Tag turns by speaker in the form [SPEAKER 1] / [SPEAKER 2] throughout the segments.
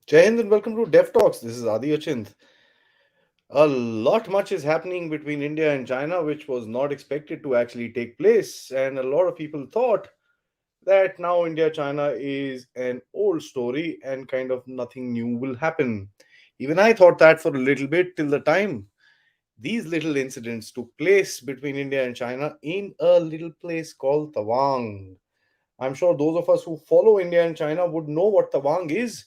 [SPEAKER 1] Jai Hind and welcome to Dev Talks. This is Adi Achint. A lot much is happening between India and China, which was not expected to actually take place. And a lot of people thought that now India China is an old story and kind of nothing new will happen. Even I thought that for a little bit till the time these little incidents took place between India and China in a little place called Tawang. I'm sure those of us who follow India and China would know what Tawang is,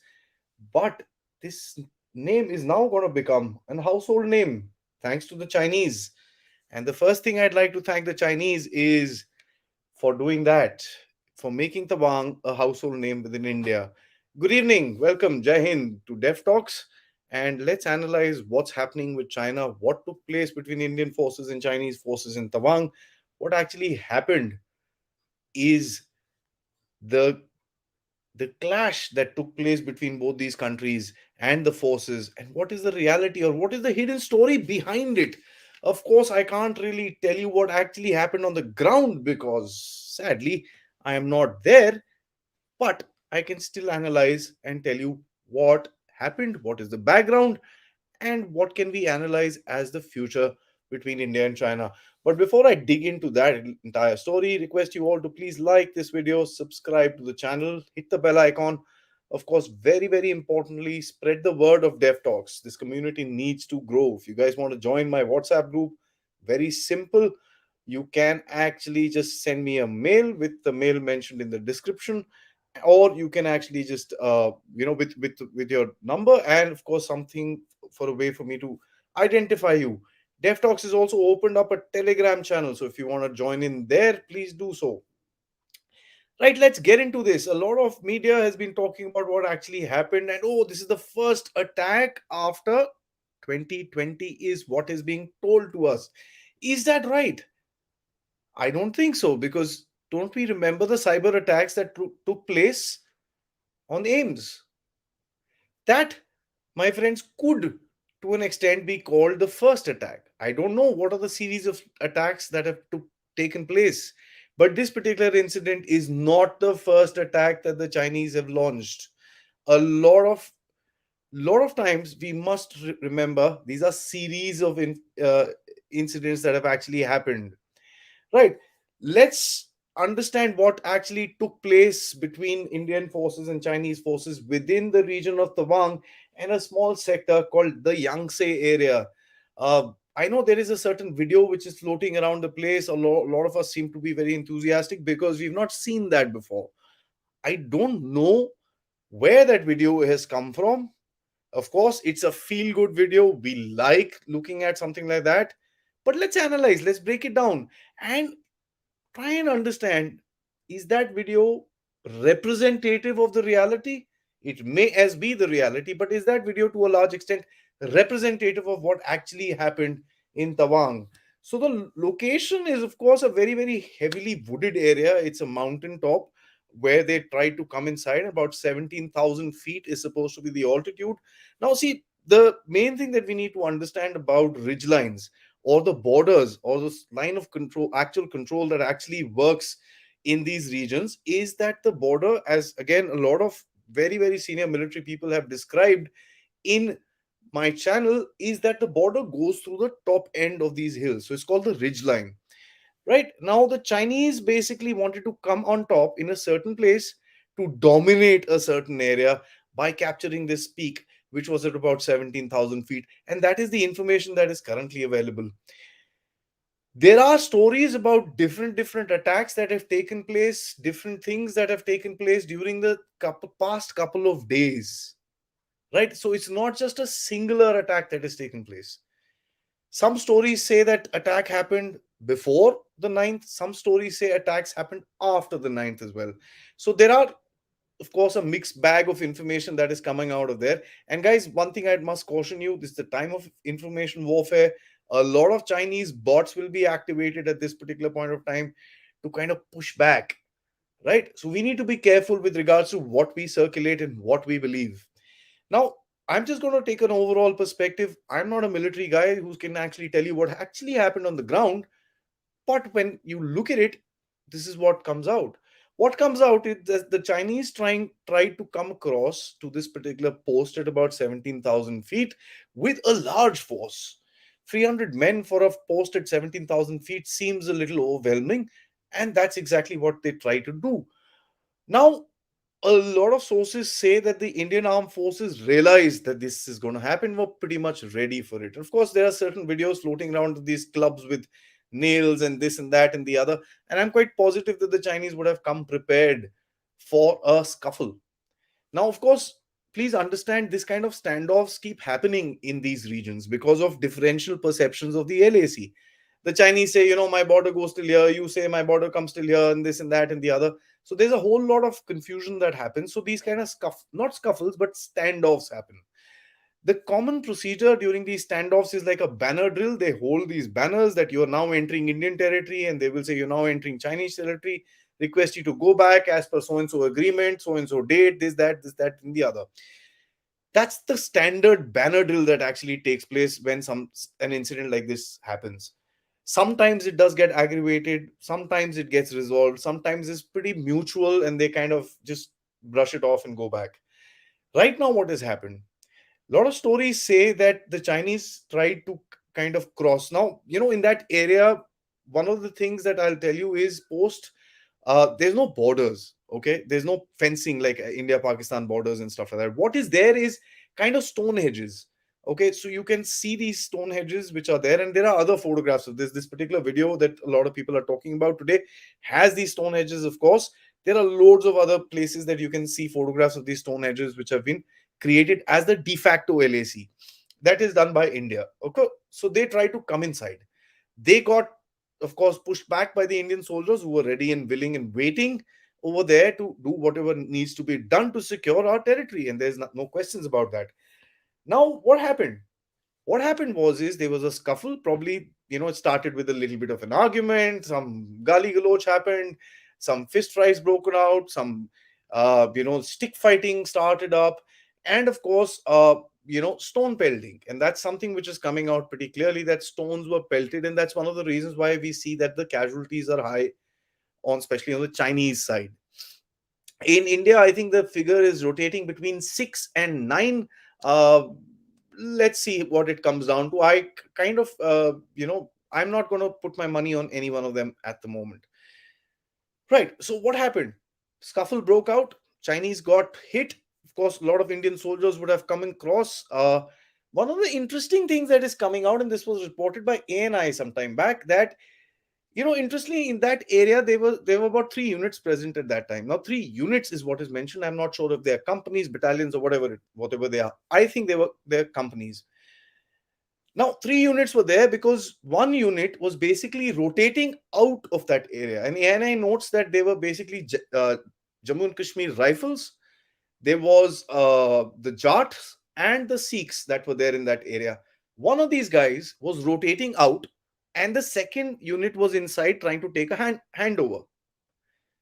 [SPEAKER 1] but this name is now going to become an household name thanks to the Chinese. And the first thing I'd like to thank the Chinese is for doing that, for making Tawang a household name within India. Good evening. Welcome, Jai Hind, to Dev Talks. And let's analyze what's happening with China, what took place between Indian forces and Chinese forces in Tawang, what actually happened is the the clash that took place between both these countries and the forces, and what is the reality or what is the hidden story behind it. Of course, I can't really tell you what actually happened on the ground because sadly I am not there, but I can still analyze and tell you what happened, what is the background, and what can we analyze as the future between India and China. But before I dig into that entire story, request you all to please like this video, subscribe to the channel, hit the bell icon. Of course, very, very importantly, spread the word of Dev Talks. This community needs to grow. If you guys want to join my WhatsApp group, very simple. You can actually just send me a mail with the mail mentioned in the description, or you can actually just with your number, and of course something for a way for me to identify you. DevTalks has also opened up a Telegram channel, so if you want to join in there, please do so. Right, let's get into this. A lot of media has been talking about what actually happened, and oh, this is the first attack after 2020 is what is being told to us. Is that right? I don't think so, because don't we remember the cyber attacks that took place on AIMS? That, my friends, could to an extent be called the first attack. I don't know what are the series of attacks that have taken place, but this particular incident is not the first attack that the Chinese have launched. A lot of times we must remember these are series of incidents that have actually happened. Right. Let's understand what actually took place between Indian forces and Chinese forces within the region of Tawang and a small sector called the Yangtze area. I know there is a certain video which is floating around the place. A lot of us seem to be very enthusiastic because we've not seen that before. I don't know where that video has come from. Of course, it's a feel good video. We like looking at something like that. But let's analyze, let's break it down. And try and understand, is that video representative of the reality? It may as be the reality, but is that video to a large extent representative of what actually happened in Tawang? So the location is of course a very, very heavily wooded area. It's a mountain top where they try to come inside. About 17,000 feet is supposed to be the altitude. Now see, the main thing that we need to understand about ridge lines or the borders or this line of control, actual control that actually works in these regions, is that the border, as again a lot of very, very senior military people have described in my channel, is that the border goes through the top end of these hills, so it's called the ridge line. Right now the Chinese basically wanted to come on top in a certain place to dominate a certain area by capturing this peak, which was at about 17,000 feet, and that is the information that is currently available. There are stories about different attacks that have taken place, different things that have taken place during the past couple of days. Right, so it's not just a singular attack that has taken place. Some stories say that attack happened before the ninth. Some stories say attacks happened after the ninth as well. So there are, of course, a mixed bag of information that is coming out of there. And guys, one thing I must caution you, this is the time of information warfare. A lot of Chinese bots will be activated at this particular point of time to kind of push back, right? So we need to be careful with regards to what we circulate and what we believe. Now, I'm just going to take an overall perspective. I'm not a military guy who can actually tell you what actually happened on the ground, but when you look at it, this is what comes out. What comes out is that the Chinese tried to come across to this particular post at about 17,000 feet with a large force. 300 men for a post at 17,000 feet seems a little overwhelming, and that's exactly what they try to do. Now, a lot of sources say that the Indian armed forces realized that this is going to happen, were pretty much ready for it. Of course, there are certain videos floating around these clubs with nails and this and that and the other, and I'm quite positive that the Chinese would have come prepared for a scuffle. Now, of course, please understand this kind of standoffs keep happening in these regions because of differential perceptions of the LAC. The Chinese say, my border goes till here, you say my border comes till here, and this and that and the other. So there's a whole lot of confusion that happens. So these kind of not scuffles, but standoffs happen. The common procedure during these standoffs is like a banner drill. They hold these banners that you are now entering Indian territory, and they will say you're now entering Chinese territory, request you to go back as per so and so agreement, so and so date, this, that, and the other. That's the standard banner drill that actually takes place when an incident like this happens. Sometimes it does get aggravated, sometimes it gets resolved, sometimes it's pretty mutual and they kind of just brush it off and go back. Right now, what has happened? A lot of stories say that the Chinese tried to kind of cross. Now, in that area, one of the things that I'll tell you is there's no borders. Okay, there's no fencing like India Pakistan borders and stuff like that. What is there is kind of stone hedges. Okay, so you can see these stone hedges which are there, and there are other photographs of this. This particular video that a lot of people are talking about today has these stone hedges. Of course, there are loads of other places that you can see photographs of these stone hedges which have been created as the de facto LAC. That is done by India. Okay, so they try to come inside. They got, of course, pushed back by the Indian soldiers who were ready and willing and waiting over there to do whatever needs to be done to secure our territory. And there's no questions about that. Now, what happened? What happened was is there was a scuffle. Probably, it started with a little bit of an argument. Some gully galoch happened. Some fist fights broken out. Some, stick fighting started up, and of course, stone pelting. And that's something which is coming out pretty clearly that stones were pelted, and that's one of the reasons why we see that the casualties are high on, especially on the Chinese side. In India, I think the figure is rotating between 6 and 9. Uh, let's see what it comes down to. I kind of, I'm not going to put my money on any one of them at the moment. Right. So what happened? Scuffle broke out. Chinese got hit. Of course, a lot of Indian soldiers would have come across. One of the interesting things that is coming out, and this was reported by ANI some time back, that interestingly, in that area, there were about 3 units present at that time. Now, 3 units is what is mentioned. I'm not sure if they are companies, battalions, or whatever they are. I think they're companies. Now, 3 units were there because one unit was basically rotating out of that area. And ANI notes that they were basically Jammu and Kashmir rifles. There was the Jats and the Sikhs that were there in that area. One of these guys was rotating out, and the second unit was inside trying to take a handover.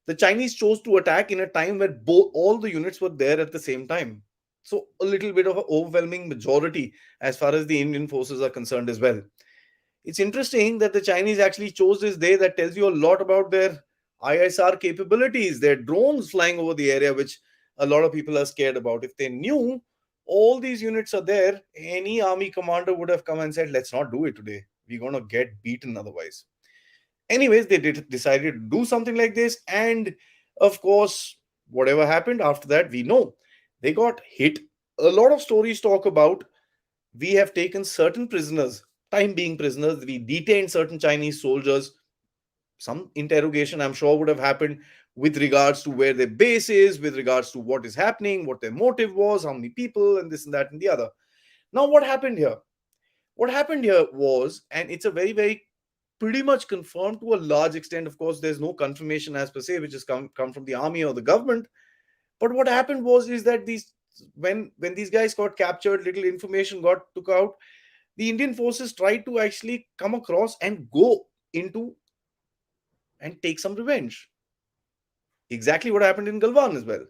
[SPEAKER 1] The Chinese chose to attack in a time where all the units were there at the same time. So a little bit of an overwhelming majority as far as the Indian forces are concerned as well. It's interesting that the Chinese actually chose this day. That tells you a lot about their ISR capabilities, their drones flying over the area, which a lot of people are scared about. If they knew all these units are there, any army commander would have come and said, let's not do it today. We're going to get beaten otherwise. Anyways, they decided to do something like this. And of course, whatever happened after that, we know they got hit. A lot of stories talk about we have taken certain prisoners, time being prisoners, we detained certain Chinese soldiers. Some interrogation, I'm sure, would have happened with regards to where their base is, with regards to what is happening, what their motive was, how many people, and this and that and the other. Now, what happened here? What happened here was, and it's a very, very pretty much confirmed to a large extent. Of course, there's no confirmation as per se, which has come from the army or the government. But what happened was is that these when these guys got captured, little information got took out. The Indian forces tried to actually come across and go into and take some revenge. Exactly what happened in Galwan as well.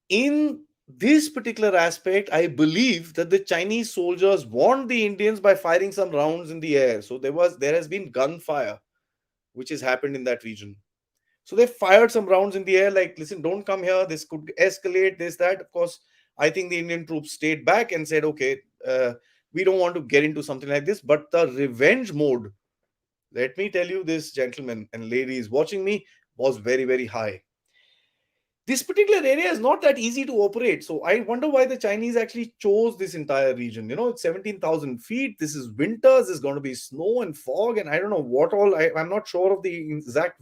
[SPEAKER 1] In this particular aspect, I believe that the Chinese soldiers warned the Indians by firing some rounds in the air. So there has been gunfire which has happened in that region. So they fired some rounds in the air, like, listen, don't come here. This could escalate, this, that. Of course, I think the Indian troops stayed back and said, okay, we don't want to get into something like this. But the revenge mode, let me tell you this, gentlemen and ladies watching me, was very, very high. This particular area is not that easy to operate. So I wonder why the Chinese actually chose this entire region. It's 17,000 feet. This is winters. There's going to be snow and fog, and I don't know what all. I'm not sure of the exact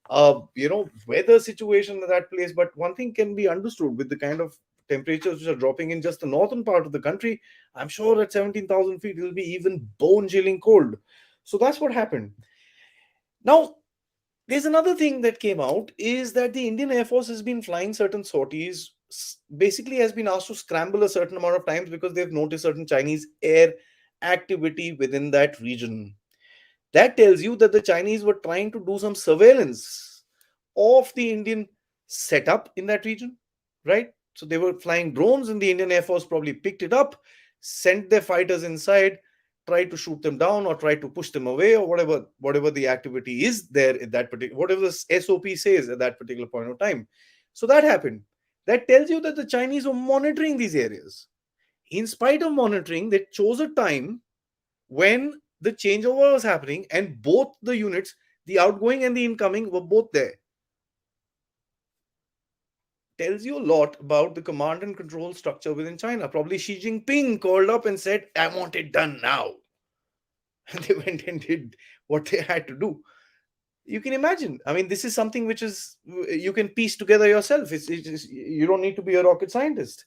[SPEAKER 1] weather situation at that place. But one thing can be understood with the kind of temperatures which are dropping in just the northern part of the country. I'm sure at 17,000 feet it'll be even bone chilling cold. So that's what happened. Now, there's another thing that came out is that the Indian Air Force has been flying certain sorties, basically has been asked to scramble a certain amount of times because they've noticed certain Chinese air activity within that region. That tells you that the Chinese were trying to do some surveillance of the Indian setup in that region, right? So they were flying drones, and the Indian Air Force probably picked it up, sent their fighters inside, tried to shoot them down or tried to push them away, or whatever the activity is there at that particular, whatever the SOP says at that particular point of time. So that happened. That tells you that the Chinese were monitoring these areas. In spite of monitoring, they chose a time when the changeover was happening and both the units, the outgoing and the incoming, were both there. Tells you a lot about the command and control structure within China. Probably Xi Jinping called up and said, I want it done now. And they went and did what they had to do. You can imagine. I mean, this is something which is, you can piece together yourself. You don't need to be a rocket scientist.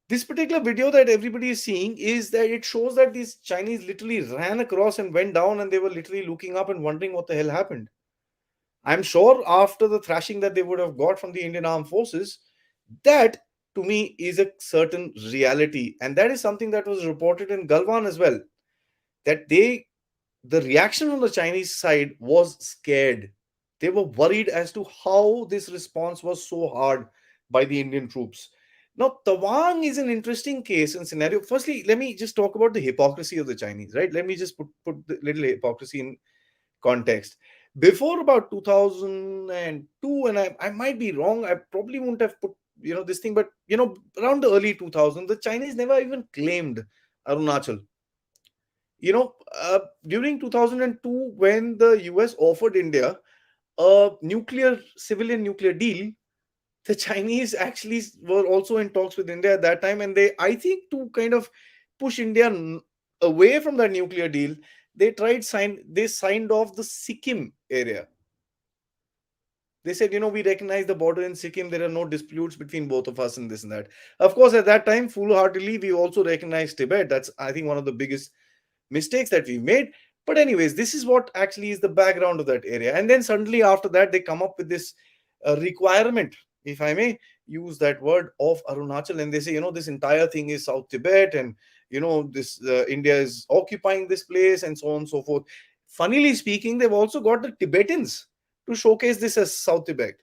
[SPEAKER 1] This particular video that everybody is seeing is that it shows that these Chinese literally ran across and went down, and they were literally looking up and wondering what the hell happened. I'm sure after the thrashing that they would have got from the Indian Armed Forces, that to me is a certain reality. And that is something that was reported in Galwan as well. That the reaction on the Chinese side was scared. They were worried as to how this response was so hard by the Indian troops. Now, Tawang is an interesting case and scenario. Firstly, let me just talk about the hypocrisy of the Chinese, right? Let me just put the little hypocrisy in context. Before about 2002, and I might be wrong, I probably wouldn't have put this thing, but around the early 2000s, the Chinese never even claimed Arunachal. During 2002, when the US offered India a civilian nuclear deal, the Chinese actually were also in talks with India at that time, and I think, to kind of push India away from that nuclear deal, they signed off the Sikkim area. They said, we recognize the border in Sikkim. There are no disputes between both of us and this and that. Of course, at that time, foolhardily, we also recognized Tibet. That's, I think, one of the biggest mistakes that we've made. But anyways, this is what actually is the background of that area. And then suddenly after that, they come up with this requirement, if I may use that word, of Arunachal. And they say, this entire thing is South Tibet, and, this India is occupying this place, and so on and so forth. Funnily speaking, they've also got the Tibetans to showcase this as South Tibet.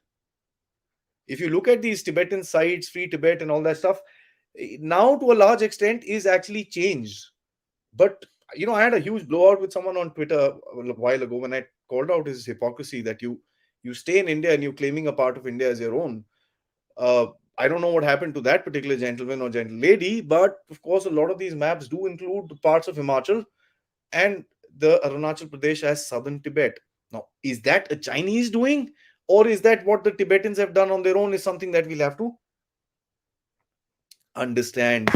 [SPEAKER 1] If you look at these Tibetan sites, Free Tibet and all that stuff, now to a large extent is actually changed. But I had a huge blowout with someone on Twitter a while ago when I called out his hypocrisy that you stay in India and you're claiming a part of India as your own. I don't know what happened to that particular gentleman or gentle lady, but of course, a lot of these maps do include parts of Himachal and the Arunachal Pradesh as southern Tibet. Now, is that a Chinese doing, or is that what the Tibetans have done on their own? Is something that we'll have to understand.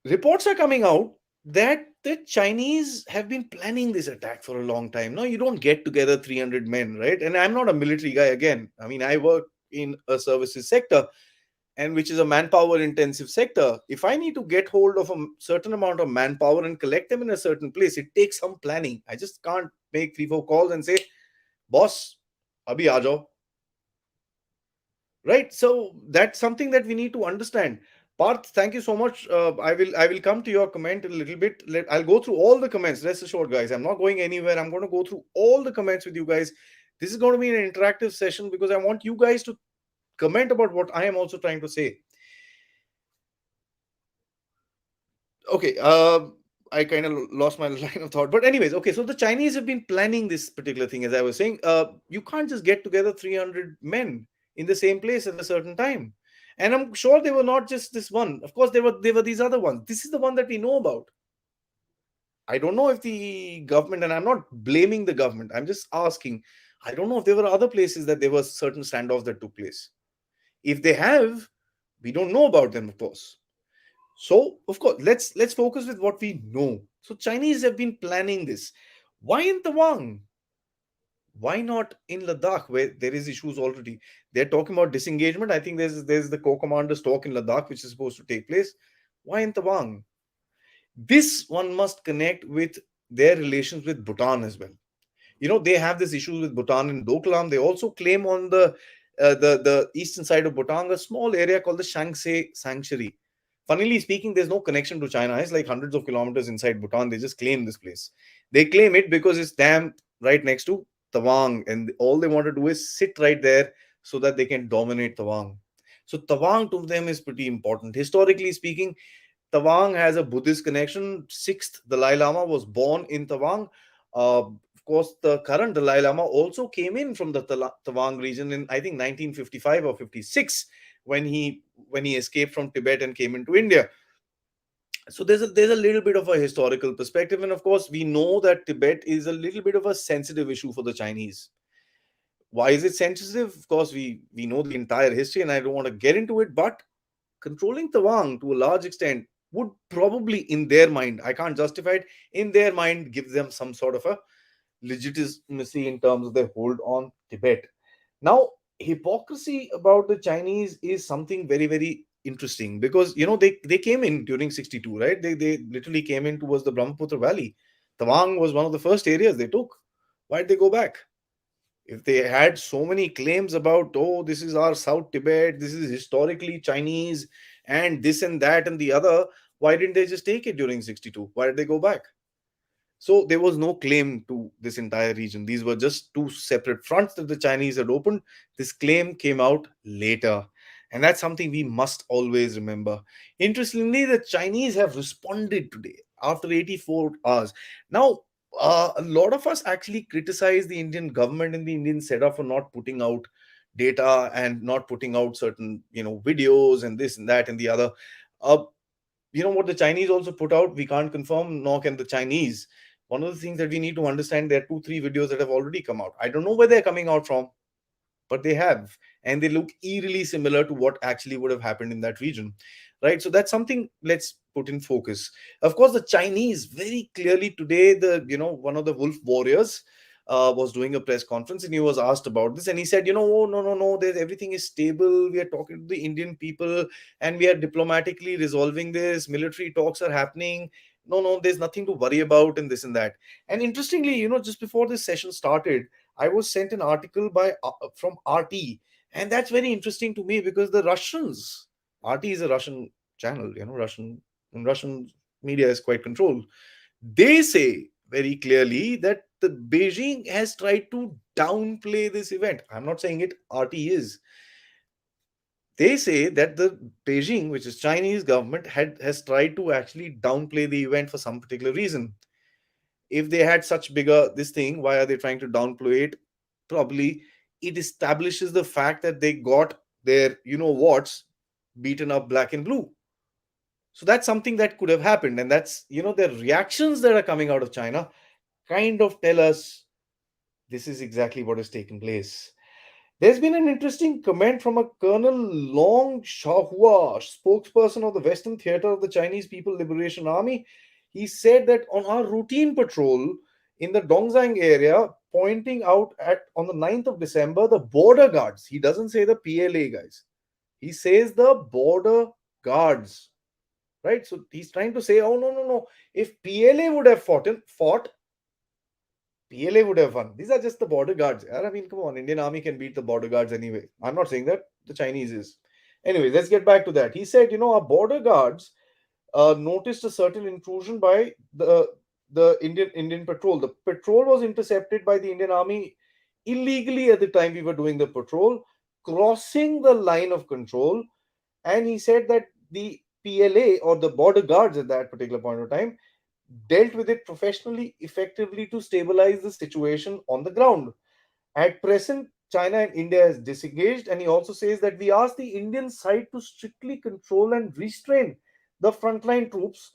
[SPEAKER 1] Reports are coming out that the Chinese have been planning this attack for a long time. Now, you don't get together 300 men, right? And I'm not a military guy again. I mean, I work in a services sector, and which is a manpower intensive sector. If I need to get hold of a certain amount of manpower and collect them in a certain place, it takes some planning. I just can't make 3-4 calls and say, boss, abhi aa jao. Right? So that's something that we need to understand. Parth, thank you so much. I will come to your comment in a little bit. I'll go through all the comments. Rest assured, guys, I'm not going anywhere. I'm going to go through all the comments with you guys. This is going to be an interactive session because I want you guys to comment about what I am also trying to say. Okay. I kind of lost my line of thought. But anyways, okay. So the Chinese have been planning this particular thing, as I was saying. You can't just get together 300 men in the same place at a certain time. And I'm sure they were not just this one. Of course, there were these other ones. This is the one that we know about. I don't know if the government, and I'm not blaming the government. I'm just asking. I don't know if there were other places that there were certain standoffs that took place. If they have, we don't know about them, of course. So, of course, let's focus with what we know. So, Chinese have been planning this. Why in Tawang? Why not in Ladakh, where there is issues already? They're talking about disengagement. I think there's the co-commanders talk in Ladakh, which is supposed to take place. Why in Tawang? This one must connect with their relations with Bhutan as well. They have this issue with Bhutan and Doklam. They also claim on the eastern side of Bhutan a small area called the Shaanxi Sanctuary. Funnily speaking, there's no connection to China. It's like hundreds of kilometers inside Bhutan. They just claim this place. They claim it because it's damn right next to Tawang, and all they want to do is sit right there so that they can dominate Tawang. So Tawang to them is pretty important. Historically speaking, Tawang has a Buddhist connection. Sixth Dalai Lama was born in Tawang. Of course, the current Dalai Lama also came in from the Tawang region in, I think, 1955 or 56, when he escaped from Tibet and came into India. So there's a little bit of a historical perspective, and of course, we know that Tibet is a little bit of a sensitive issue for the Chinese. Why is it sensitive? Of course, we know the entire history, and I don't want to get into it, but controlling Tawang to a large extent would probably, in their mind, I can't justify it, in their mind, give them some sort of a legitimacy in terms of their hold on Tibet. Now, hypocrisy about the Chinese is something very, very interesting, because they came in during 62, right? They literally came in towards the Brahmaputra Valley. Tawang was one of the first areas they took. Why did they go back? If they had so many claims about, oh, this is our South Tibet, this is historically Chinese, and this and that and the other, why didn't they just take it during 62? Why did they go back? So there was no claim to this entire region. These were just two separate fronts that the Chinese had opened. This claim came out later. And that's something we must always remember. Interestingly, the Chinese have responded today after 84 hours. Now, a lot of us actually criticize the Indian government and the Indian setup for not putting out data and not putting out certain, videos and this and that and the other. Uh, what the Chinese also put out, we can't confirm, nor can the Chinese. One of the things that we need to understand, there are 2, 3 videos that have already come out. I don't know where they're coming out from, but they have, and they look eerily similar to what actually would have happened in that region, right? So that's something, let's put in focus. Of course, the Chinese very clearly today, the one of the wolf warriors was doing a press conference, and he was asked about this, and he said, oh, no, no, no, there's, everything is stable, we are talking to the Indian people, and we are diplomatically resolving this, military talks are happening, no, no, there's nothing to worry about, and this and that. And interestingly, just before this session started, I was sent an article by from RT, and that's very interesting to me, because the Russians, RT is a Russian channel, Russian media is quite controlled. They say very clearly that the Beijing has tried to downplay this event. I'm not saying it, RT is. They say that the Beijing, which is Chinese government, has tried to actually downplay the event for some particular reason. If they had such bigger this thing, why are they trying to downplay it? Probably it establishes the fact that they got their what's beaten up black and blue. So that's something that could have happened, and that's the reactions that are coming out of China kind of tell us this is exactly what has taken place. There's been an interesting comment from a Colonel Long Shahua, spokesperson of the Western Theater of the Chinese People Liberation Army. He said that on our routine patrol in the Dongzhang area, pointing out at on the 9th of December, the border guards, he doesn't say the PLA guys, he says the border guards, right? So he's trying to say, oh, no, no, no. If PLA would have fought, PLA would have won. These are just the border guards. I mean, come on, Indian Army can beat the border guards anyway. I'm not saying that, the Chinese is. Anyway, let's get back to that. He said, our border guards noticed a certain intrusion by the Indian patrol. The patrol was intercepted by the Indian Army illegally at the time we were doing the patrol, crossing the line of control. And he said that the PLA, or the border guards at that particular point of time, dealt with it professionally, effectively to stabilize the situation on the ground. At present, China and India has disengaged, and he also says that we ask the Indian side to strictly control and restrain the frontline troops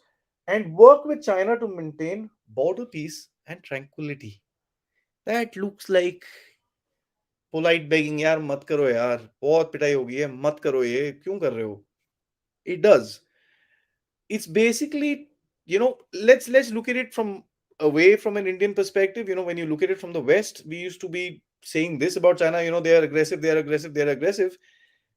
[SPEAKER 1] and work with China to maintain border peace and tranquility. That looks like polite begging, यार मत करो यार, बहुत पिटाई होगी है, मत करो ये, क्यों कर रहे हो? It does. It's basically, let's look at it from away from an Indian perspective. When you look at it from the West, we used to be saying this about China, they are aggressive, they are aggressive, they are aggressive.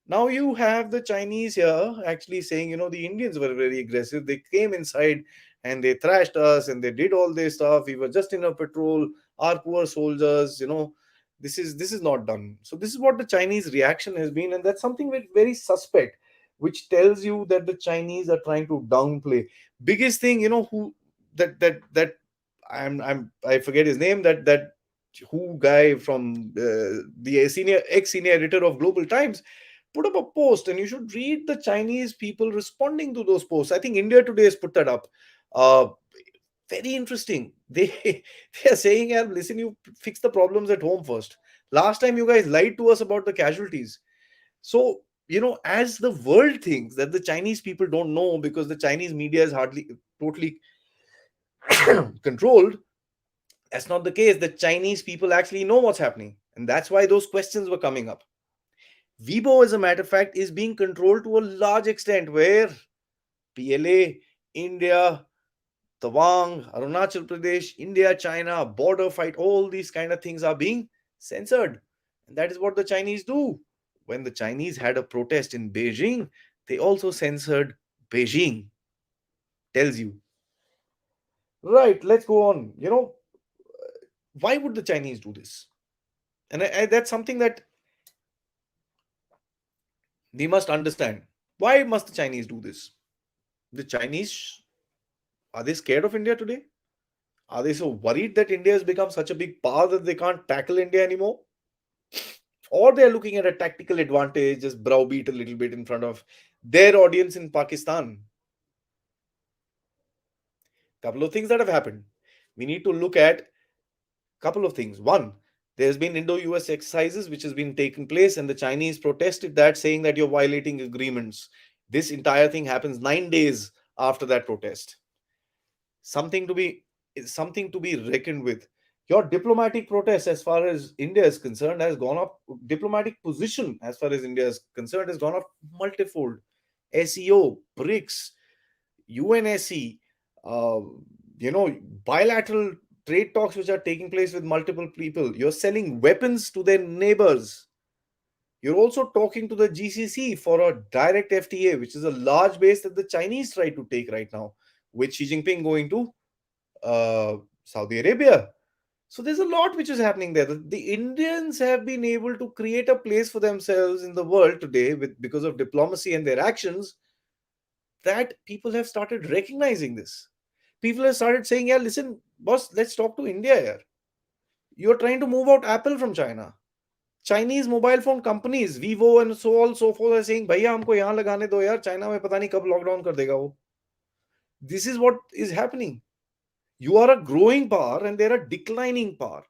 [SPEAKER 1] Now you have the Chinese here actually saying, the Indians were very aggressive. They came inside and they thrashed us and they did all this stuff. We were just in a patrol. Our poor soldiers, this is not done. So this is what the Chinese reaction has been, and that's something very suspect, which tells you that the Chinese are trying to downplay. Biggest thing, who that I forget his name. That who guy from the senior ex senior editor of Global Times put up a post, and you should read the Chinese people responding to those posts. I think India Today has put that up. Uh, Very interesting. They they are saying, "Yeah, listen, you fix the problems at home first. Last time you guys lied to us about the casualties." So as the world thinks that the Chinese people don't know because the Chinese media is hardly totally controlled, that's not the case. The Chinese people actually know what's happening, and that's why those questions were coming up. Weibo, as a matter of fact, is being controlled to a large extent, where PLA, India, Tawang, Arunachal Pradesh, India, China, border fight, all these kind of things are being censored. And that is what the Chinese do. When the Chinese had a protest in Beijing, they also censored Beijing. Tells you. Right, let's go on. Why would the Chinese do this? And that's something that we must understand. Why must the Chinese do this? The Chinese, are they scared of India today? Are they so worried that India has become such a big power that they can't tackle India anymore? Or they're looking at a tactical advantage, just browbeat a little bit in front of their audience in Pakistan? Couple of things that have happened. We need to look at couple of things. One, there's been Indo-US exercises which has been taken place, and the Chinese protested that, saying that you're violating agreements. This entire thing happens 9 days after that protest. Something to be something to be reckoned with. Your diplomatic protest, as far as India is concerned, has gone up. Diplomatic position, as far as India is concerned, has gone up multifold. SEO, BRICS, UNSC, uh, bilateral trade talks which are taking place with multiple people. You're selling weapons to their neighbors. You're also talking to the GCC for a direct FTA, which is a large base that the Chinese try to take right now, with Xi Jinping going to Saudi Arabia. So there's a lot which is happening there. The Indians have been able to create a place for themselves in the world today because of diplomacy and their actions, that people have started recognizing this. People have started saying, yeah, listen, boss, let's talk to India here. You're trying to move out Apple from China. Chinese mobile phone companies, Vivo and so on so forth, are saying, भैया हमको यहाँ लगाने दो यार, China में पता नहीं कब लॉकडाउन कर देगा वो. This is what is happening. You are a growing power and they're a declining power.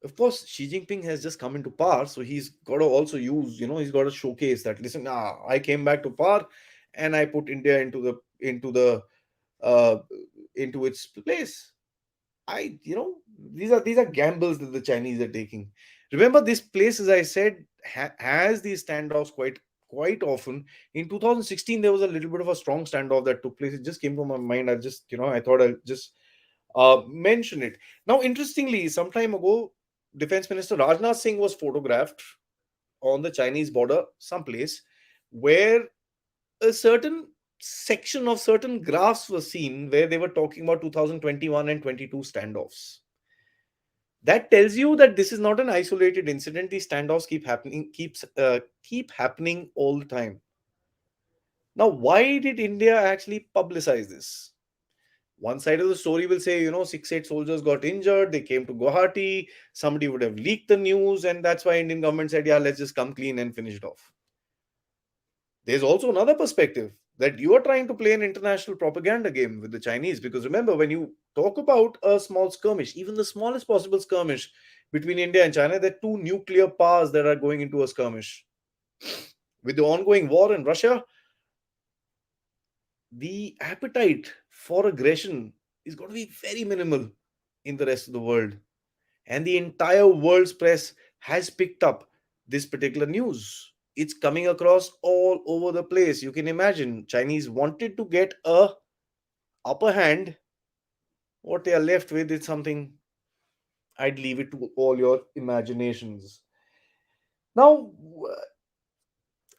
[SPEAKER 1] Of course, Xi Jinping has just come into power, so he's got to also use, he's got to showcase that. Listen, I came back to power, and I put India uh, into its place. These are gambles that the Chinese are taking. Remember, this place, as I said, has these standoffs quite often. In 2016, there was a little bit of a strong standoff that took place. It just came to my mind. I thought I'll just mention it. Now, interestingly, some time ago, Defense Minister Rajnath Singh was photographed on the Chinese border, someplace, where a certain section of certain graphs was seen where they were talking about 2021 and 22 standoffs. That tells you that this is not an isolated incident. These standoffs keep happening all the time. Now, why did India actually publicize this? One side of the story will say, 6-8 soldiers got injured, they came to Guwahati, somebody would have leaked the news, and that's why Indian government said, yeah, let's just come clean and finish it off. There's also another perspective. that you are trying to play an international propaganda game with the Chinese. Because remember, when you talk about a small skirmish, even the smallest possible skirmish between India and China, there are two nuclear powers that are going into a skirmish. With the ongoing war in Russia, the appetite for aggression is going to be very minimal in the rest of the world. And the entire world's press has picked up this particular news. It's coming across all over the place. You can imagine Chinese wanted to get a upper hand. What they are left with is something I'd leave it to all your imaginations. Now,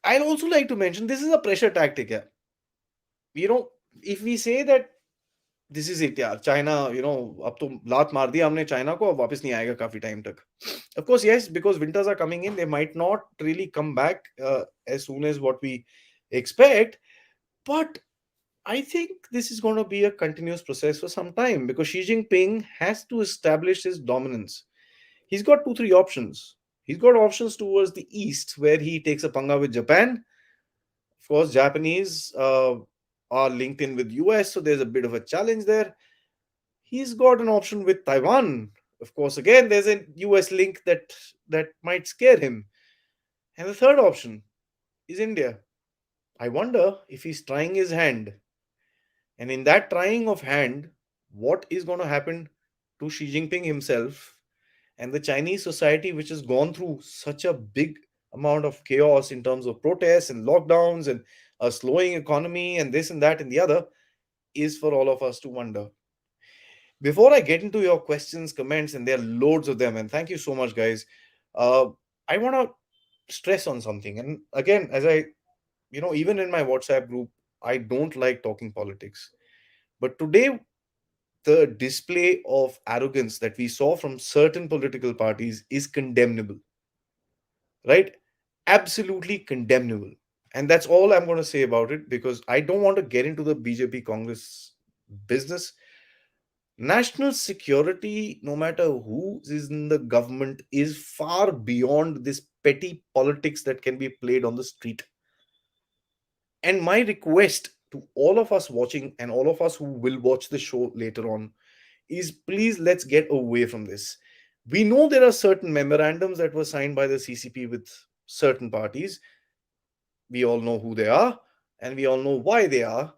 [SPEAKER 1] I'd also like to mention this is a pressure tactic. Yeah. You know, if we say that this is it, yeah, China, अब तो लात मार दिया हमने China को, अब वापस नहीं आएगा काफी टाइम तक. Of course, yes, because winters are coming in, they might not really come back as soon as what we expect. But I think this is going to be a continuous process for some time because Xi Jinping has to establish his dominance. He's got two, three options. He's got options towards the east where he takes a panga with Japan. Of course, Japanese are linked in with US, so there's a bit of a challenge there. He's got an option with Taiwan. Of course, again, there's a US link that might scare him. And the third option is India. I wonder if he's trying his hand. And in that trying of hand, what is going to happen to Xi Jinping himself and the Chinese society, which has gone through such a big amount of chaos in terms of protests and lockdowns and a slowing economy and this and that and the other, is for all of us to wonder. Before I get into your questions, comments, and there are loads of them, and thank you so much, guys. Uh, I want to stress on something. And again, as even in my WhatsApp group, I don't like talking politics. But today, the display of arrogance that we saw from certain political parties is condemnable, right? Absolutely condemnable. And that's all I'm going to say about it because I don't want to get into the BJP Congress business. National security, no matter who is in the government, is far beyond this petty politics that can be played on the street. And my request to all of us watching and all of us who will watch the show later on is please let's get away from this. We know there are certain memorandums that were signed by the CCP with certain parties. We all know who they are and we all know why they are.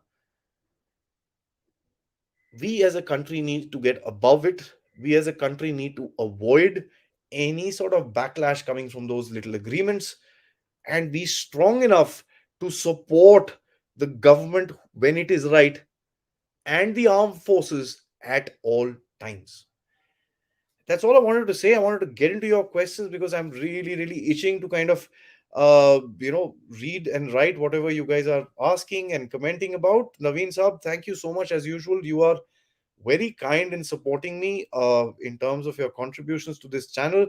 [SPEAKER 1] We as a country need to get above it. We as a country need to avoid any sort of backlash coming from those little agreements and be strong enough to support the government when it is right and the armed forces at all times. That's all I wanted to say. I wanted to get into your questions because I'm really, really itching to kind of, read and write whatever you guys are asking and commenting about. Naveen Saab, thank you so much as usual. You are very kind in supporting me in terms of your contributions to this channel.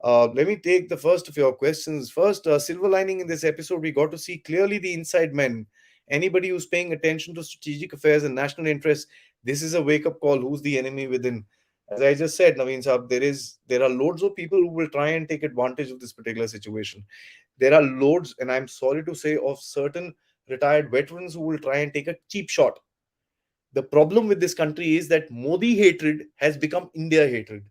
[SPEAKER 1] Let me take the first of your questions. First, silver lining in this episode, we got to see clearly the inside men. Anybody who's paying attention to strategic affairs and national interests, this is a wake up call. Who's the enemy within? As I just said, Naveen Saab, there are loads of people who will try and take advantage of this particular situation. There are loads, and I'm sorry to say, of certain retired veterans who will try and take a cheap shot. The problem with this country is that Modi hatred has become India hatred.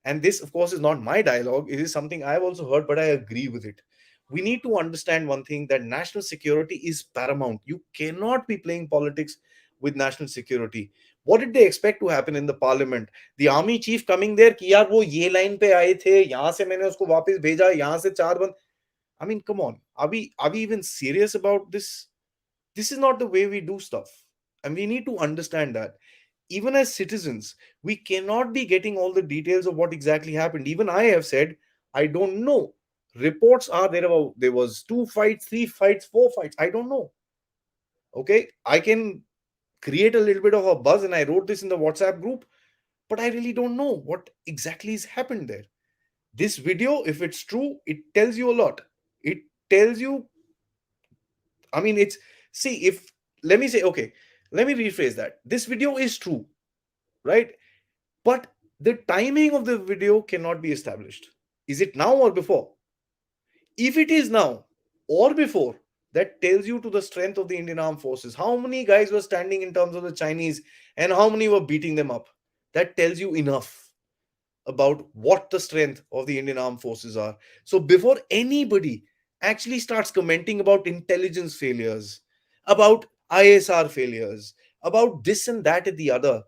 [SPEAKER 1] And this, of course, is not my dialogue. It is something I've also heard, but I agree with it. We need to understand one thing that national security is paramount. You cannot be playing politics with national security. What did they expect to happen in the parliament? The army chief coming there कि यार वो ये line पे आए थे यहाँ से मैंने उसको वापस भेजा यहाँ से चार बंद. I mean, come on. Are we even serious about this? This is not the way we do stuff. And we need to understand that. Even as citizens, we cannot be getting all the details of what exactly happened. Even I have said, I don't know. Reports are there was two fights, three fights, four fights. I don't know. Okay. I can create a little bit of a buzz and I wrote this in the WhatsApp group, but I really don't know what exactly has happened there. This video, if it's true, it tells you a lot. It tells you, I mean, it's see, if let me say, okay, let me rephrase that. This video is true, right? But the timing of the video cannot be established. Is it now or before? If it is now or before, That tells you to the strength of the Indian armed forces. How many guys were standing in terms of the Chinese and how many were beating them up? That tells you enough about what the strength of the Indian armed forces are. So before anybody actually starts commenting about intelligence failures, about ISR failures, about this and that and the other,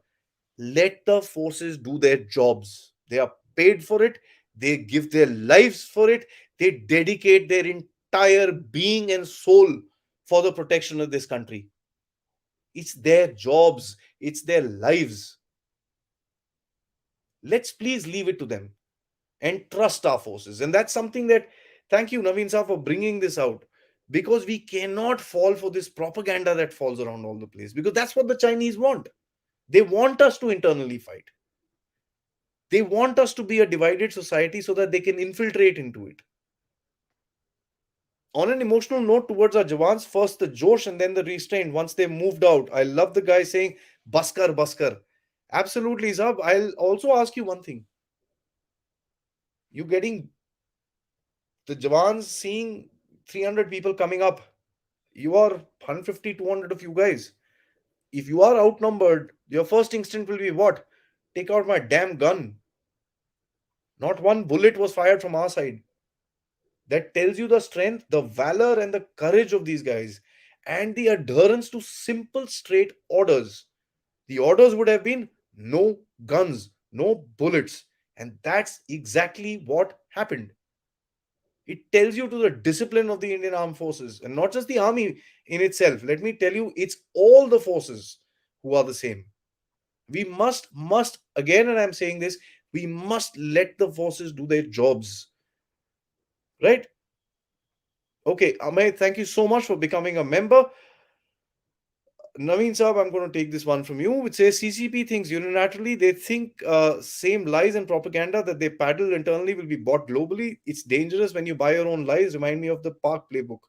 [SPEAKER 1] let the forces do their jobs. They are paid for it, they give their lives for it, they dedicate their entire being and soul for the protection of this country. It's their jobs, it's their lives. Let's please leave it to them and trust our forces. And that's something that, thank you, Naveen Sir, for bringing this out. Because we cannot fall for this propaganda that falls around all the place. Because that's what the Chinese want. They want us to internally fight. They want us to be a divided society so that they can infiltrate into it. On an emotional note towards our Jawans, first the Josh and then the restraint once they moved out. I love the guy saying, Baskar, Baskar. Absolutely, Sab. I'll also ask you one thing. You getting the Jawans seeing 300 people coming up. You are 150, 200 of you guys. If you are outnumbered, your first instinct will be what? Take out my damn gun. Not one bullet was fired from our side. That tells you the strength, the valor, and the courage of these guys, and the adherence to simple, straight orders. The orders would have been no guns, no bullets. And that's exactly what happened. It tells you to the discipline of the Indian armed forces and not just the army in itself. Let me tell you, it's all the forces who are the same. We must, again, and I'm saying this, we must let the forces do their jobs. Right? Okay, Amay, thank you so much for becoming a member. Naveen Saab, I'm going to take this one from you. It says CCP thinks unilaterally. They think same lies and propaganda that they paddle internally will be bought globally. It's dangerous when you buy your own lies. Remind me of the Park playbook.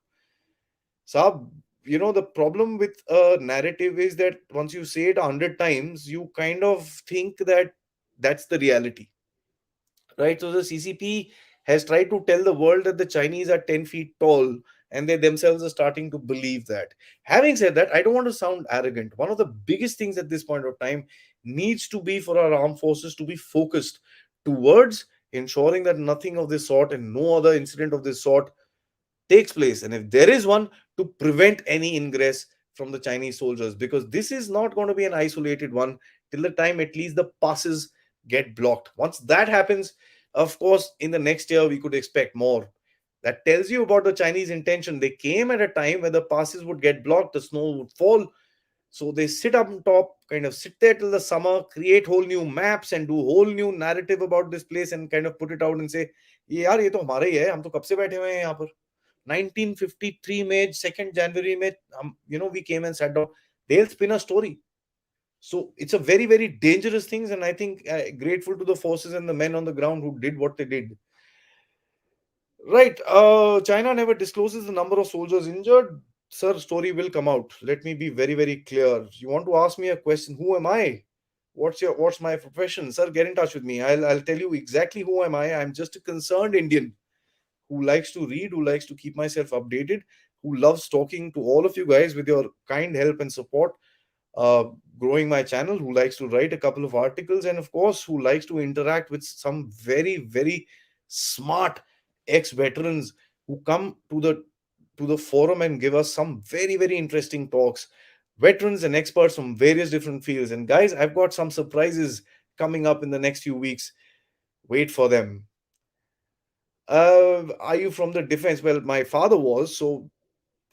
[SPEAKER 1] Saab, the problem with a narrative is that once you say it 100 times, you kind of think that that's the reality, right? So the CCP has tried to tell the world that the Chinese are 10 feet tall, and they themselves are starting to believe that. Having said that, I don't want to sound arrogant. One of the biggest things at this point of time needs to be for our armed forces to be focused towards ensuring that nothing of this sort and no other incident of this sort takes place, and if there is one, to prevent any ingress from the Chinese soldiers, because this is not going to be an isolated one till the time at least the passes get blocked. Once that happens, of course, in the next year we could expect more. That tells you about the Chinese intention. They came at a time where the passes would get blocked, the snow would fall, so they sit up on top, kind of sit there till the summer, create whole new maps and do whole new narrative about this place and kind of put it out and say, ये यार ये तो हमारा ही है, हम तो कब से बैठे हुए हैं यहाँ पर. 1953 में 2nd January में हम, we came and sat down. They'll spin a story. So it's a very, very dangerous thing, and I think grateful to the forces and the men on the ground who did what they did. Right. China never discloses the number of soldiers injured. Sir, story will come out. Let me be very, very clear. You want to ask me a question? Who am I? What's my profession? Sir, get in touch with me. I'll tell you exactly who am I. I'm just a concerned Indian who likes to read, who likes to keep myself updated, who loves talking to all of you guys with your kind help and support, uh, growing my channel, who likes to write a couple of articles, and of course, who likes to interact with some very, very smart ex-veterans who come to the forum and give us some very, very interesting talks. Veterans and experts from various different fields. And guys, I've got some surprises coming up in the next few weeks. Wait for them. Are you from the defense? Well, my father was, so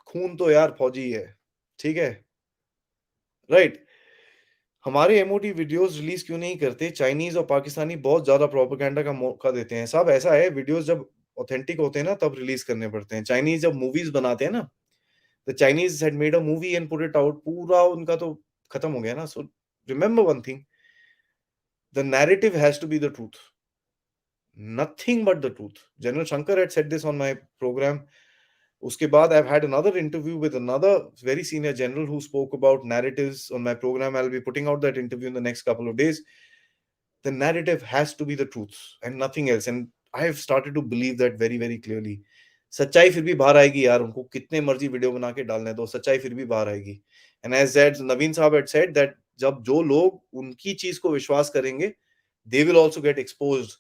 [SPEAKER 1] खून तो यार फौजी है. ठीक है. Right. हमारे MOT videos release क्यों नहीं करते? चाइनीज और पाकिस्तानी बहुत ज्यादा प्रोपेगेंडा का मौका देते हैं. साहब ऐसा है, वीडियोस जब ऑथेंटिक होते हैं ना तब रिलीज करने पड़ते हैं. चाइनीज जब मूवीज बनाते हैं ना, the Chinese had made a movie and put it out, पूरा उनका तो खत्म हो गया ना. So remember one thing, the narrative has to be the truth, nothing but the truth. General Shankar had said this on my program. Uske baad, I've had another interview with another very senior general who spoke about narratives on my program. I'll be putting out that interview in the next couple of days. The narrative has to be the truth and nothing else. And I have started to believe that very, very clearly. सच्चाई फिर भी बाहर आएगी यार, उनको कितने मर्जी video बना के डालने दो, सच्चाई फिर भी बाहर आएगी। एंड एज दैट नवीन साहब had said that जब जो लोग उनकी चीज को विश्वास करेंगे, they will also get exposed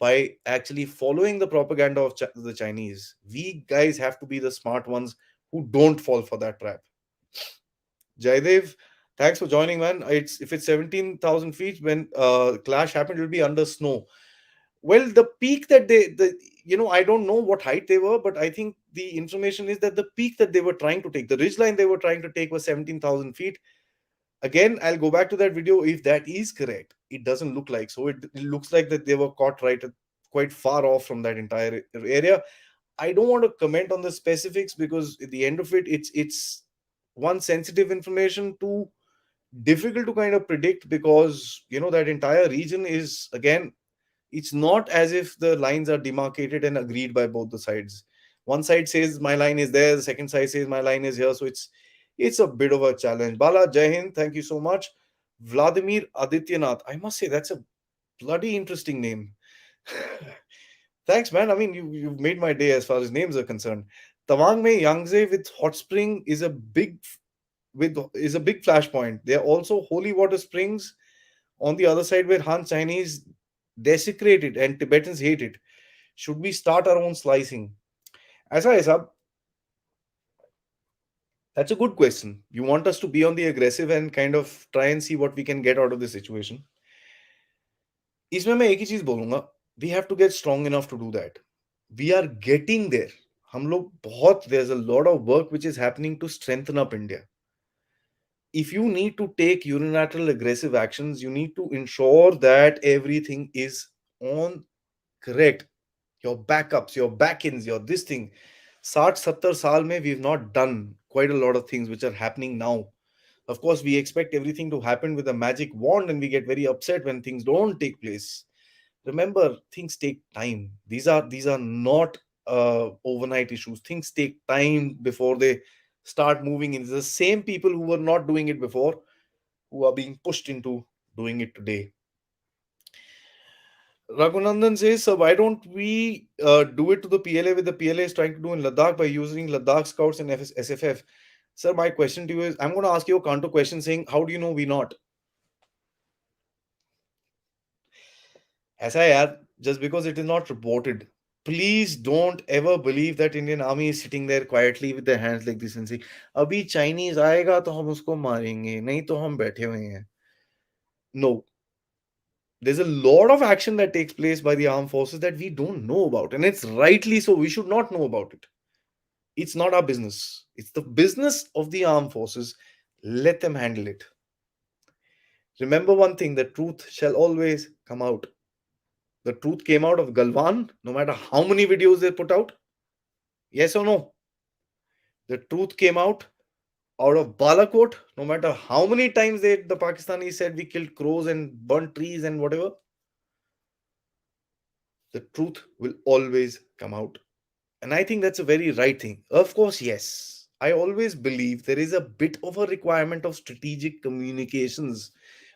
[SPEAKER 1] by actually following the propaganda of the Chinese. We guys have to be the smart ones who don't fall for that trap. Jaidev, thanks for joining, man. It's if it's 17,000 feet when clash happened, it'll be under snow. Well, the peak that I don't know what height they were, but I think the information is that the peak that they were trying to take, the ridge line they were trying to take was 17,000 feet. Again, I'll go back to that video. If that is correct, it doesn't look like so. It looks like that they were caught right at quite far off from that entire area. I don't want to comment on the specifics because at the end of it, it's one sensitive information, two difficult to kind of predict because that entire region is again, it's not as if the lines are demarcated and agreed by both the sides. One side says my line is there, the second side says my line is here, so it's a bit of a challenge. Bala, Jai Hind, thank you so much. Vladimir Adityanath, I must say that's a bloody interesting name. Thanks, man. I mean, you've made my day as far as names are concerned. Tawang Mei Yangtze with hot spring is a big flashpoint. There are also holy water springs on the other side where Han Chinese desecrate it and Tibetans hate it. Should we start our own slicing? Aisa hai sab, that's a good question. You want us to be on the aggressive and kind of try and see what we can get out of the situation. इसमें मैं एक ही चीज बोलूंगा, we have to get strong enough to do that. We are getting there. हम लोग बहुत, there's a lot of work which is happening to strengthen up India. If you need to take unilateral aggressive actions, you need to ensure that everything is on correct. Your backups, your back-ends, your this thing. 60-70 साल में we've not done quite a lot of things which are happening now. Of course, we expect everything to happen with a magic wand and we get very upset when things don't take place. Remember, things take time. These are not overnight issues. Things take time before they start moving. It's the same people who were not doing it before who are being pushed into doing it today. Raghunandan says, so why don't we do it to the PLA with the PLA is trying to do in Ladakh by using Ladakh scouts and SFF? Sir, my question to you is, I'm going to ask you a counter question saying, how do you know we not? ऐसा है यार, just because it is not reported, please don't ever believe that Indian army is sitting there quietly with their hands like this and saying, अभी Chinese आएगा तो हम उसको मारेंगे, नहीं तो हम बैठे हुए हैं. No, there's a lot of action that takes place by the armed forces that we don't know about, and it's rightly so. We should not know about it. It's not our business. It's the business of the armed forces. Let them handle it. Remember one thing, the truth shall always come out. The truth came out of Galwan, no matter how many videos they put out. Yes or no? The truth came out of Balakot, no matter how many times the Pakistanis said we killed crows and burnt trees and whatever. The truth will always come out. And I think that's a very right thing. Of course, yes. I always believe there is a bit of a requirement of strategic communications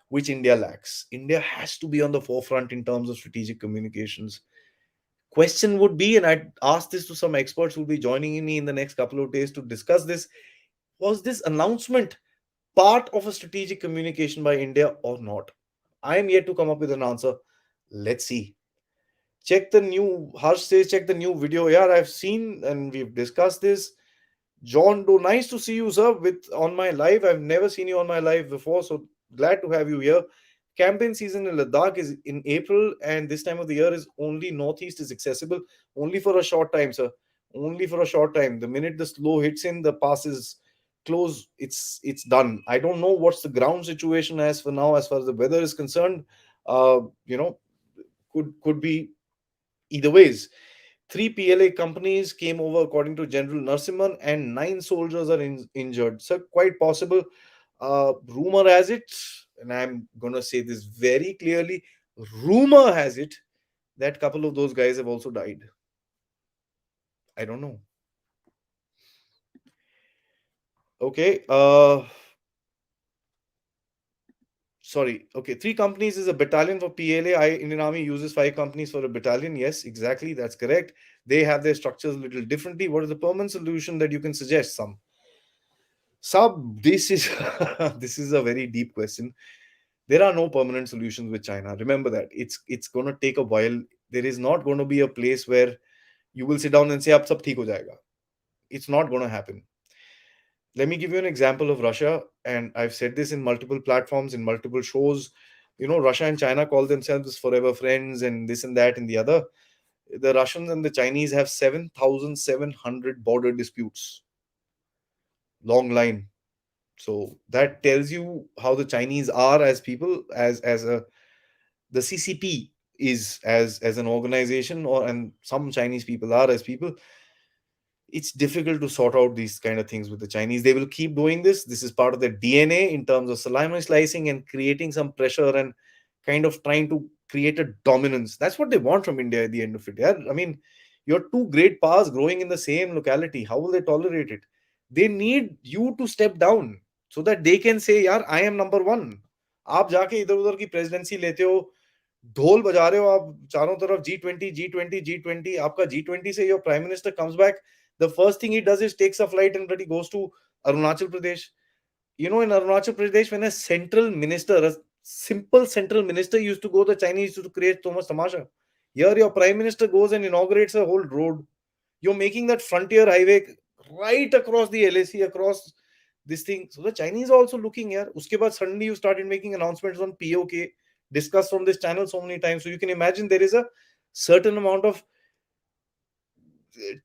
[SPEAKER 1] which India lacks. India has to be on the forefront in terms of strategic communications. Question would be, and I'd ask this to some experts who will be joining me in the next couple of days to discuss this, was this announcement part of a strategic communication by India or not? I am yet to come up with an answer. Let's see. Check the new, Harsh says, check the new video. Yeah, I've seen and we've discussed this. John Doe, nice to see you, sir, with on my live. I've never seen you on my live before, so glad to have you here. Campaign season in Ladakh is in April, and this time of the year is only northeast is accessible only for a short time, sir. Only for a short time. The minute the slow hits in, the pass is closed. It's done. I don't know what's the ground situation as for now, as far as the weather is concerned. Uh, you know, could be either ways. Three PLA companies came over, according to General Narsimhan, and 9 soldiers are injured. So, quite possible. Rumor has it, and I'm going to say this very clearly, rumor has it that couple of those guys have also died. I don't know. Okay. Sorry. Okay. 3 companies is a battalion for PLA. Indian Army uses 5 companies for a battalion. Yes, exactly. That's correct. They have their structures a little differently. What is the permanent solution that you can suggest? Some sub this is this is a very deep question. There are no permanent solutions with China. Remember that it's going to take a while. There is not going to be a place where you will sit down and say ab sab theek ho jayega. It's not going to happen. Let me give you an example of Russia, and I've said this in multiple platforms, in multiple shows. Russia and China call themselves forever friends and this and that and the other. The Russians and the Chinese have 7,700 border disputes. Long line. So that tells you how the Chinese are as people, as a the CCP is as an organization, or and some Chinese people are as people. It's difficult to sort out these kind of things with the Chinese. They will keep doing this. This is part of their DNA in terms of salami slicing and creating some pressure and kind of trying to create a dominance. That's what they want from India at the end of it. Yeah, I mean, you're two great powers growing in the same locality. How will they tolerate it? They need you to step down so that they can say, "यार, I am number one." आप जाके इधर उधर की presidency लेते हो, ढोल बजा रहे हो आप चारों तरफ, G20 G20 G20, आपका G20 से your prime minister comes back, the first thing he does is takes a flight and he goes to Arunachal Pradesh. In Arunachal Pradesh, when a central minister, a simple central minister used to go, the Chinese used to create so much tamasha. Here your prime minister goes and inaugurates a whole road. You're making that frontier highway right across the LAC, across this thing. So the Chinese are also looking here. Uske baad suddenly you started making announcements on POK, discussed on this channel so many times. So you can imagine there is a certain amount of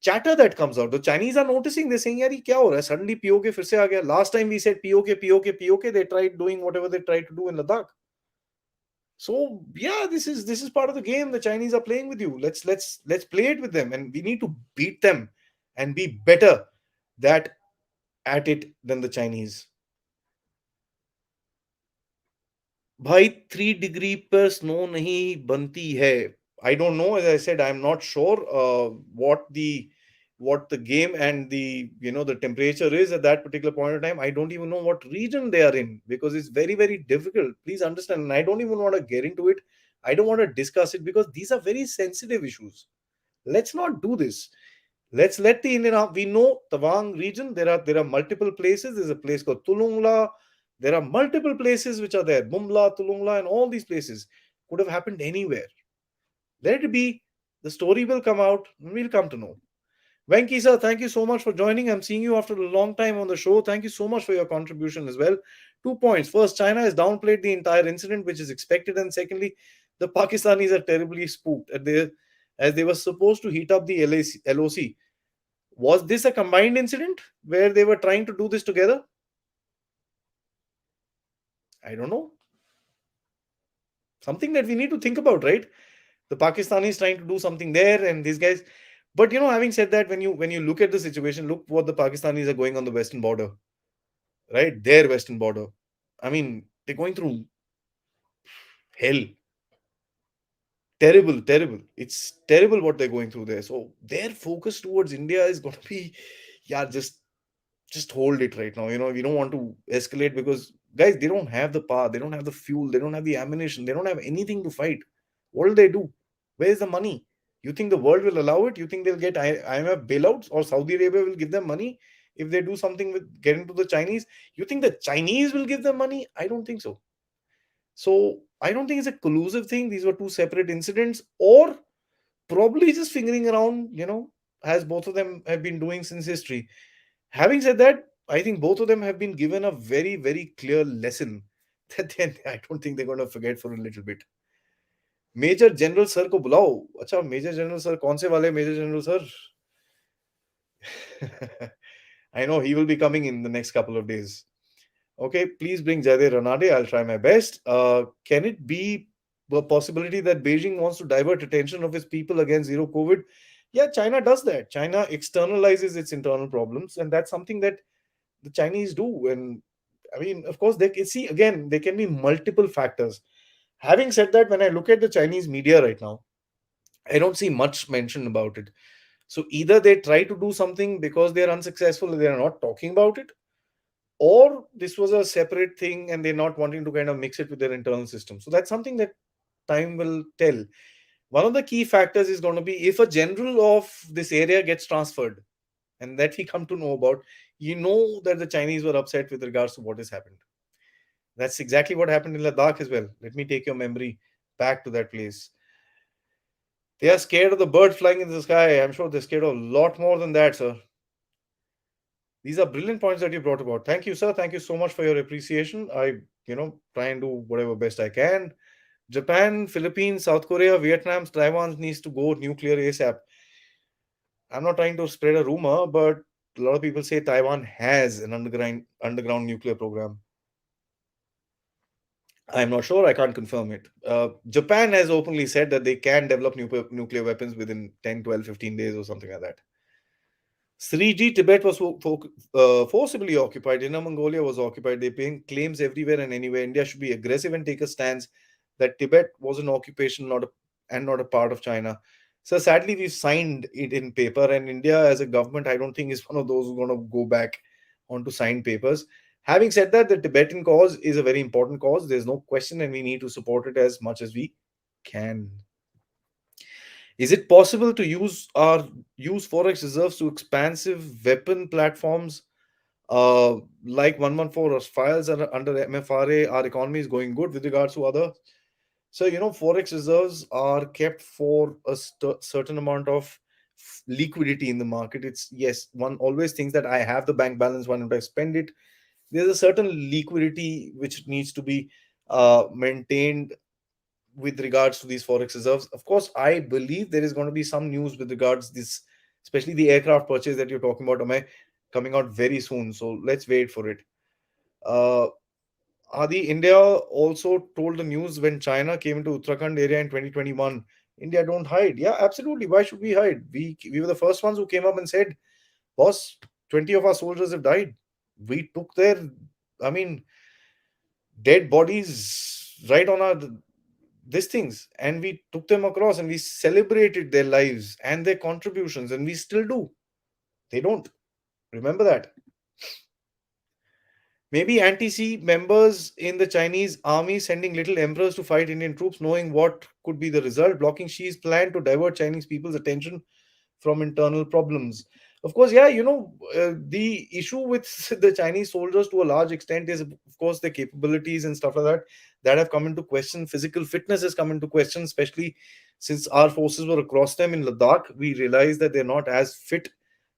[SPEAKER 1] chatter that comes out. The Chinese are noticing. They're saying, "यार ये क्या हो रहा है?" Suddenly POK फिर से आ गया. Last time we said POK, POK, POK. They tried doing whatever they tried to do in Ladakh. So yeah, this is part of the game. The Chinese are playing with you. Let's play it with them, and we need to beat them and be better that at it than the Chinese. भाई 3 degree पर snow नहीं बनती है. I don't know. As I said, I'm not sure what the game and the temperature is at that particular point of time. I don't even know what region they are in, because it's very very difficult. Please understand. And I don't even want to get into it. I don't want to discuss it because these are very sensitive issues. Let's not do this. Let's let the Indian. We know Tawang region. There are multiple places. There's a place called Tulungla. There are multiple places which are there. Mumla, Tulungla, and all these places could have happened anywhere. Let it be. The story will come out. And we'll come to know. Venki sir, thank you so much for joining. I'm seeing you after a long time on the show. Thank you so much for your contribution as well. 2 points. First, China has downplayed the entire incident, which is expected. And secondly, the Pakistanis are terribly spooked as they were supposed to heat up the LOC. Was this a combined incident where they were trying to do this together? I don't know. Something that we need to think about, right? The Pakistanis trying to do something there, and these guys. But having said that, when you look at the situation, look what the Pakistanis are going on the western border, right? Their western border. I mean, they're going through hell. Terrible, terrible. It's terrible what they're going through there. So their focus towards India is going to be, yeah, just hold it right now. We don't want to escalate because guys, they don't have the power, they don't have the fuel, they don't have the ammunition, they don't have anything to fight. What will they do? Where's the money? You think the world will allow it? You think they'll get IMF bailouts, or Saudi Arabia will give them money if they do something with getting to the Chinese? You think the Chinese will give them money? I don't think so. So I don't think it's a collusive thing. These were two separate incidents, or probably just fingering around, as both of them have been doing since history. Having said that, I think both of them have been given a very, very clear lesson that then I don't think they're going to forget for a little bit. Major general sir को बुलाओ. अच्छा, major general sir कौन से वाले major general sir? I know he will be coming in the next couple of days. Okay, please bring Jaidev Ranade. I'll try my best. Can it be a possibility that Beijing wants to divert attention of its people against zero COVID? Yeah, China does that. China externalizes its internal problems, and that's something that the Chinese do. And I mean, of course, they can see again, there can be multiple factors. Having said that, when I look at the Chinese media right now, I don't see much mention about it. So either they try to do something because they are unsuccessful and they are not talking about it, or this was a separate thing and they're not wanting to kind of mix it with their internal system. So that's something that time will tell. One of the key factors is going to be if a general of this area gets transferred, and that we come to know about, you know that the Chinese were upset with regards to what has happened. That's exactly what happened in Ladakh as well. Let me take your memory back to that place. They are scared of the bird flying in the sky. I'm sure they're scared of a lot more than that, sir. These are brilliant points that you brought about. Thank you, sir. Thank you so much for your appreciation. I, try and do whatever best I can. Japan, Philippines, South Korea, Vietnam, Taiwan needs to go nuclear ASAP. I'm not trying to spread a rumor, but a lot of people say Taiwan has an underground nuclear program. I'm not sure. I can't confirm it. Japan has openly said that they can develop nuclear weapons within 10, 12, 15 days or something like that. 3G Tibet was forcibly occupied. Inner Mongolia was occupied. They paying claims everywhere and anywhere. India should be aggressive and take a stance that Tibet was an occupation, not a part of China. So sadly, we signed it in paper, and India as a government, I don't think is one of those who's going to go back onto signed papers. Having said that, the Tibetan cause is a very important cause. There's no question, and we need to support it as much as we can. Is it possible to use forex reserves to expansive weapon platforms uh, like 114 or files under MFRA? Our economy is going good with regards to other. So forex reserves are kept for a certain amount of liquidity in the market. It's yes, one always thinks that I have the bank balance. Why don't I spend it? There's a certain liquidity which needs to be maintained with regards to these forex reserves. Of course, I believe there is going to be some news with regards this, especially the aircraft purchase that you're talking about, Amay, coming out very soon. So let's wait for it. Uh, Adi, India also told the news when China came into Uttarakhand area in 2021. India don't hide. Yeah, absolutely. Why should we hide? We were the first ones who came up and said, boss, 20 of our soldiers have died. We took their, I mean, dead bodies right on our these things, and we took them across and we celebrated their lives and their contributions, and we still do. They don't remember that. Maybe anti-C members in the Chinese army sending little emperors to fight Indian troops, knowing what could be the result, blocking Xi's plan to divert Chinese people's attention from internal problems. Of course, yeah, the issue with the Chinese soldiers to a large extent is, of course, their capabilities and stuff like that have come into question. Physical fitness has come into question, especially since our forces were across them in Ladakh. We realized that they're not as fit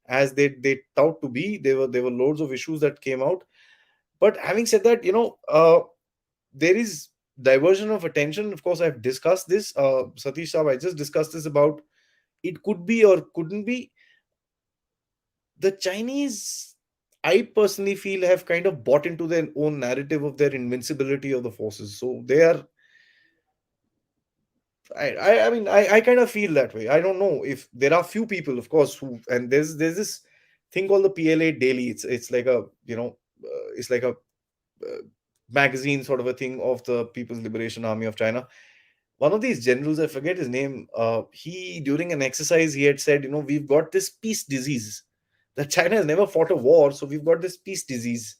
[SPEAKER 1] as they tout to be. There were loads of issues that came out. But having said that, there is diversion of attention. Of course, I've discussed this. Satish Saab, I just discussed this about it could be or couldn't be. The Chinese, I personally feel, have kind of bought into their own narrative of their invincibility of the forces. So they are. I mean, I kind of feel that way. I don't know if there are few people, of course, who and there's this thing called the PLA Daily. It's like a it's like a magazine sort of a thing of the People's Liberation Army of China. One of these generals, I forget his name, he during an exercise he had said, we've got this peace disease that China has never fought a war, so we've got this peace disease.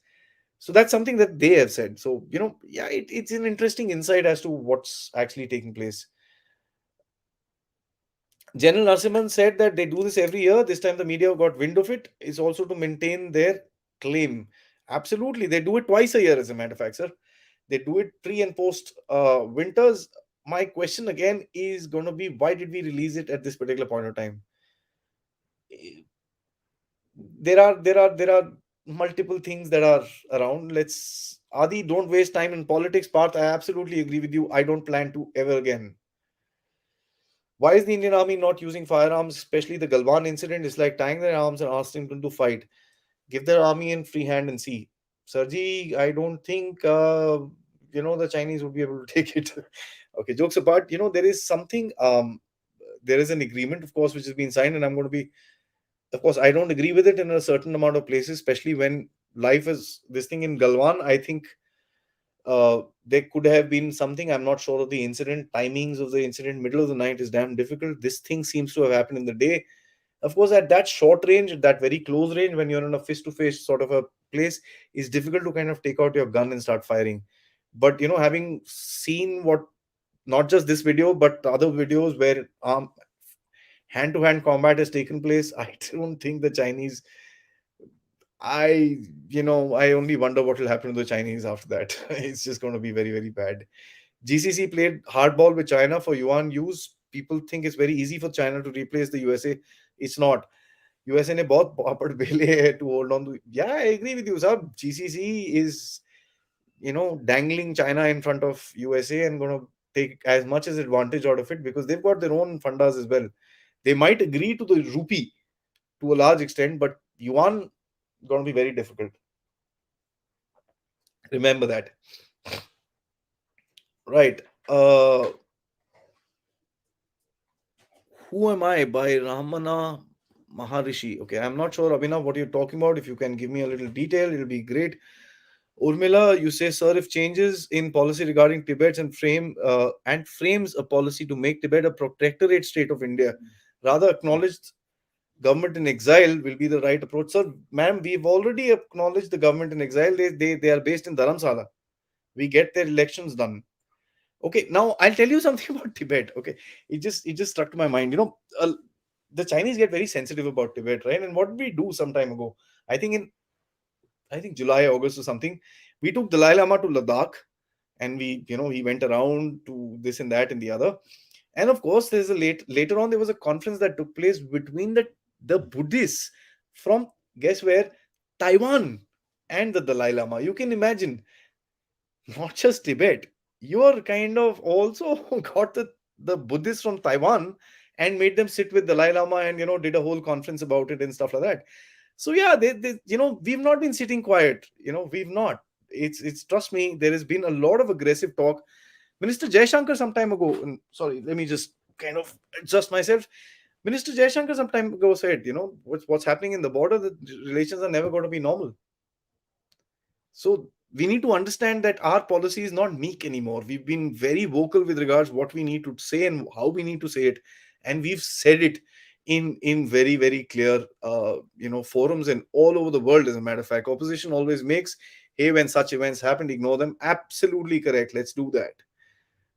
[SPEAKER 1] So that's something that they have said. So yeah, it's an interesting insight as to what's actually taking place. General Narasimhan said that they do this every year. This time the media got wind of it. It's also to maintain their claim. Absolutely, they do it twice a year, as a matter of fact, sir. They do it pre and post winters. My question again is going to be, why did we release it at this particular point of time? There are multiple things that are around. Let's Adi, don't waste time in politics. Parth, I absolutely agree with you. I don't plan to ever again. Why is the Indian army not using firearms, especially the Galwan incident? Is like tying their arms and asking them to fight. Give their army in free hand and see. Sarji, I don't think the Chinese would be able to take it. Okay, jokes apart, there is something. There is an agreement, of course, which has been signed, and I'm going to be. Of course, I don't agree with it in a certain amount of places, especially when life is this thing in Galwan. I think there could have been something. I'm not sure of the incident timings of the incident. Middle of the night is damn difficult. This thing seems to have happened in the day. Of course, at that short range, at that very close range, when you're in a face-to-face sort of a place, it's difficult to kind of take out your gun and start firing. But having seen what not just this video, but other videos where hand to hand combat has taken place. I don't think the Chinese. I, I only wonder what will happen to the Chinese after that. It's just going to be very, very bad. GCC played hardball with China for yuan use. People think it's very easy for China to replace the USA. It's not. USA ने बहुत पापड़ बेले है to hold on to. Yeah, I agree with you, sir. GCC is, dangling China in front of USA and going to take as much as advantage out of it because they've got their own fundas as well. They might agree to the rupee to a large extent, but yuan going to be very difficult. Remember that. Right. Who Am I by Ramana Maharishi. Okay, I'm not sure, Abhinav, what you're talking about. If you can give me a little detail, it'll be great. Urmila, you say, sir, if changes in policy regarding Tibet and frames a policy to make Tibet a protectorate state of India, rather acknowledged government in exile will be the right approach. Sir, ma'am, we've already acknowledged the government in exile. They are based in Dharamsala. We get their elections done. Okay, now I'll tell you something about Tibet. Okay, it just struck to my mind. The Chinese get very sensitive about Tibet, right? And what did we do some time ago? I think in I think July, August or something, we took Dalai Lama to Ladakh, and he went around to this and that and the other. And of course, later on there was a conference that took place between the Buddhists from, guess where, Taiwan, and the Dalai Lama. You can imagine, not just Tibet. You're kind of also got the Buddhists from Taiwan and made them sit with Dalai Lama and did a whole conference about it and stuff like that. So yeah, we've not been sitting quiet. We've not. It's trust me, there has been a lot of aggressive talk. Minister Jaishankar some time ago. Sorry, let me just kind of adjust myself. Minister Jaishankar some time ago said, what's happening in the border, the relations are never going to be normal. So we need to understand that our policy is not meek anymore. We've been very vocal with regards what we need to say and how we need to say it, and we've said it in very, very clear forums and all over the world. As a matter of fact, opposition always makes, hey, when such events happen, ignore them. Absolutely correct. Let's do that.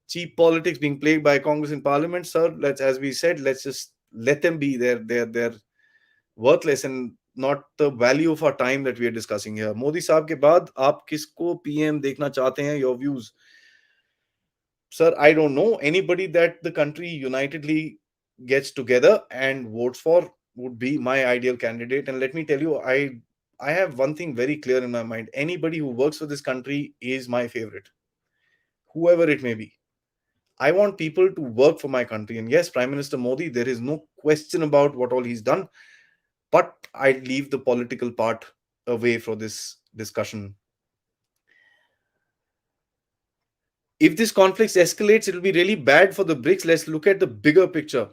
[SPEAKER 1] Cheap politics being played by Congress and Parliament, sir. As we said, let's just let them be. They're worthless and not the value of our time that we are discussing here. Modi साहब के बाद आप किसको PM देखना चाहते हैं? Your views, sir. I don't know anybody that the country unitedly gets together and votes for would be my ideal candidate. And let me tell you, I have one thing very clear in my mind. Anybody who works for this country is my favorite, whoever it may be. I want people to work for my country. And yes, Prime Minister Modi, there is no question about what all he's done. But I leave the political part away for this discussion. If this conflict escalates, it will be really bad for the BRICS. Let's look at the bigger picture.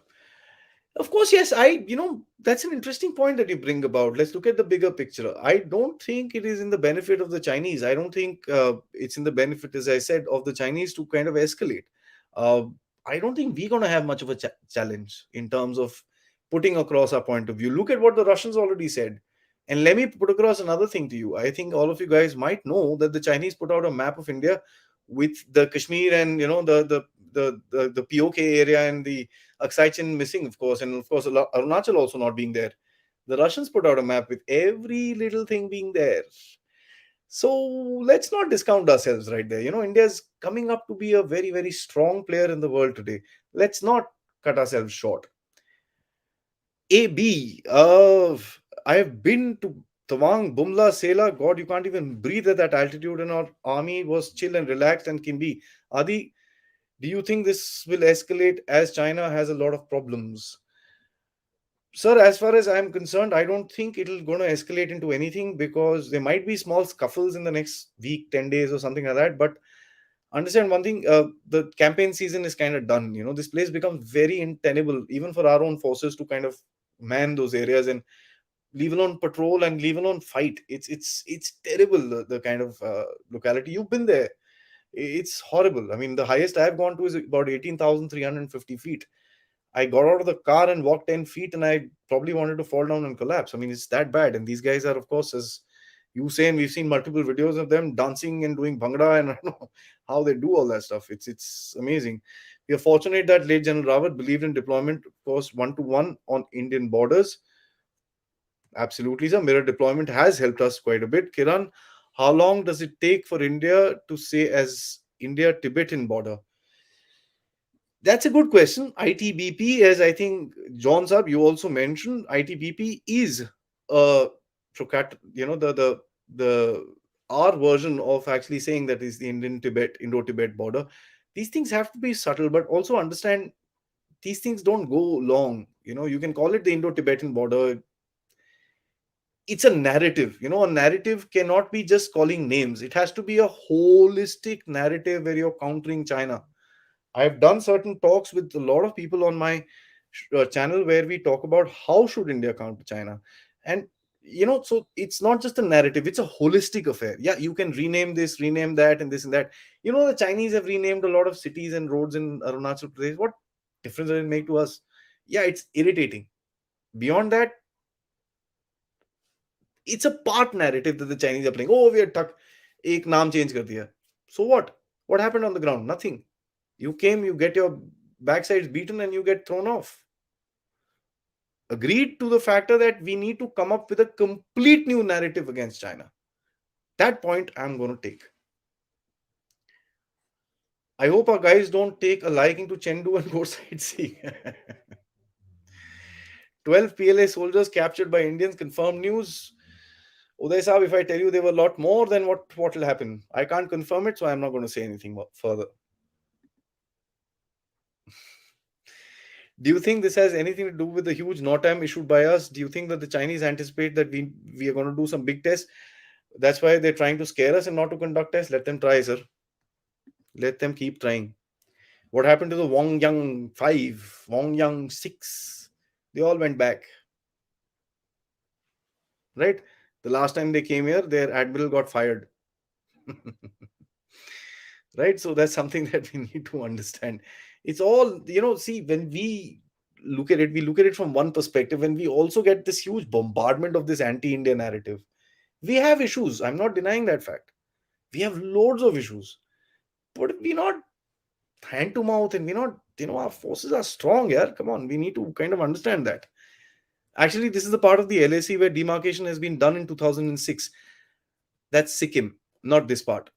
[SPEAKER 1] Of course, yes, that's an interesting point that you bring about. Let's look at the bigger picture. I don't think it is in the benefit of the Chinese. I don't think it's in the benefit, as I said, of the Chinese to kind of escalate. Uh, I don't think we're going to have much of a challenge in terms of putting across our point of view. Look at what the Russians already said. And let me put across another thing to you. I think all of you guys might know that the Chinese put out a map of India with the Kashmir and the POK area and the Aksai Chin missing, of course, and of course Arunachal also not being there. The Russians put out a map with every little thing being there. So let's not discount ourselves right there. India is coming up to be a very, very strong player in the world today. Let's not cut ourselves short. AB, I have been to Tawang, Bumla, Sela. God, you can't even breathe at that altitude, and our army was chill and relaxed and can be. Adi, do you think this will escalate as China has a lot of problems? Sir, as far as I'm concerned, I don't think it'll going to escalate into anything because there might be small scuffles in the next week, 10 days or something like that. But understand one thing, the campaign season is kind of done. This place becomes very untenable, even for our own forces to kind of man those areas and leave alone patrol and leave alone fight. It's terrible, the kind of locality. You've been there. It's horrible. I mean, the highest I've gone to is about 18,350 feet. I got out of the car and walked 10 feet and I probably wanted to fall down and collapse. I mean, it's that bad. And these guys are, of course, as You say, and we've seen multiple videos of them dancing and doing bhangra, and I don't know how they do all that stuff. It's amazing. We are fortunate that late General Rawat believed in deployment, of course, one to one on Indian borders. Absolutely, sir. Mirror deployment has helped us quite a bit. Kiran, how long does it take for India to say as India Tibetan border? That's a good question. ITBP, as I think John Saab, you also mentioned, ITBP is the our version of actually saying that is the Indian Tibet, Indo-Tibet border. These things have to be subtle, but also understand these things don't go long. You can call it the Indo-Tibetan border. It's a narrative. A narrative cannot be just calling names. It has to be a holistic narrative where you're countering China. I've done certain talks with a lot of people on my channel where we talk about how should India counter China, and so it's not just a narrative; it's a holistic affair. Yeah, you can rename this, rename that, and this and that. The Chinese have renamed a lot of cities and roads in Arunachal Pradesh. What difference does it make to us? Yeah, it's irritating. Beyond that, it's a part narrative that the Chinese are playing. Oh, we are tuck, ek naam change kar diya. So what? What happened on the ground? Nothing. You came, you get your backsides beaten, and you get thrown off. Agreed to the factor that we need to come up with a complete new narrative against China. That point I'm going to take. I hope our guys don't take a liking to Chengdu and go sightseeing. 12 PLA soldiers captured by Indians, confirmed news. Uday Saab, if I tell you they were a lot more, then what will happen? I can't confirm it, so I'm not going to say anything further. Do you think this has anything to do with the huge NOTAM issued by us? Do you think that the Chinese anticipate that we are going to do some big tests? That's why they're trying to scare us and not to conduct tests. Let them try, sir. Let them keep trying. What happened to the Wong Yang 5, Wong Yang 6? They all went back, right? The last time they came here, their admiral got fired. Right? So that's something that we need to understand. It's all, see, when we look at it from one perspective, when we also get this huge bombardment of this anti-India narrative. We have issues. I'm not denying that fact. We have loads of issues. But we're not hand to mouth, and we're not, our forces are strong, yeah. Come on, we need to kind of understand that. Actually, this is the part of the LAC where demarcation has been done in 2006. That's Sikkim, not this part.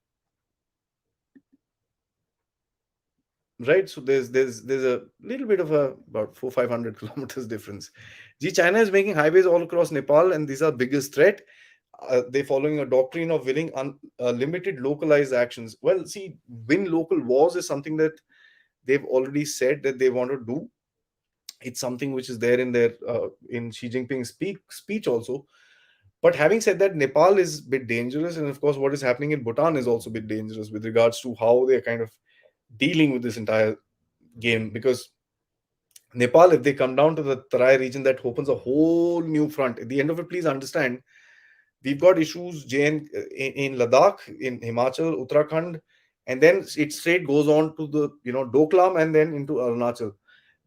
[SPEAKER 1] Right, so there's a little bit of a about 400-500 kilometers difference. Gee, China is making highways all across Nepal, and these are biggest threat. They're following a doctrine of winning limited localized actions. Well, see, win local wars is something that they've already said that they want to do. It's something which is there in their in Xi Jinping's speech also. But having said that, Nepal is a bit dangerous, and of course, what is happening in Bhutan is also a bit dangerous with regards to how they're kind of dealing with this entire game. Because Nepal, if they come down to the Tarai region, that opens a whole new front. At the end of it, please understand, we've got issues in Ladakh, in Himachal, Uttarakhand, and then it straight goes on to the Doklam and then into Arunachal.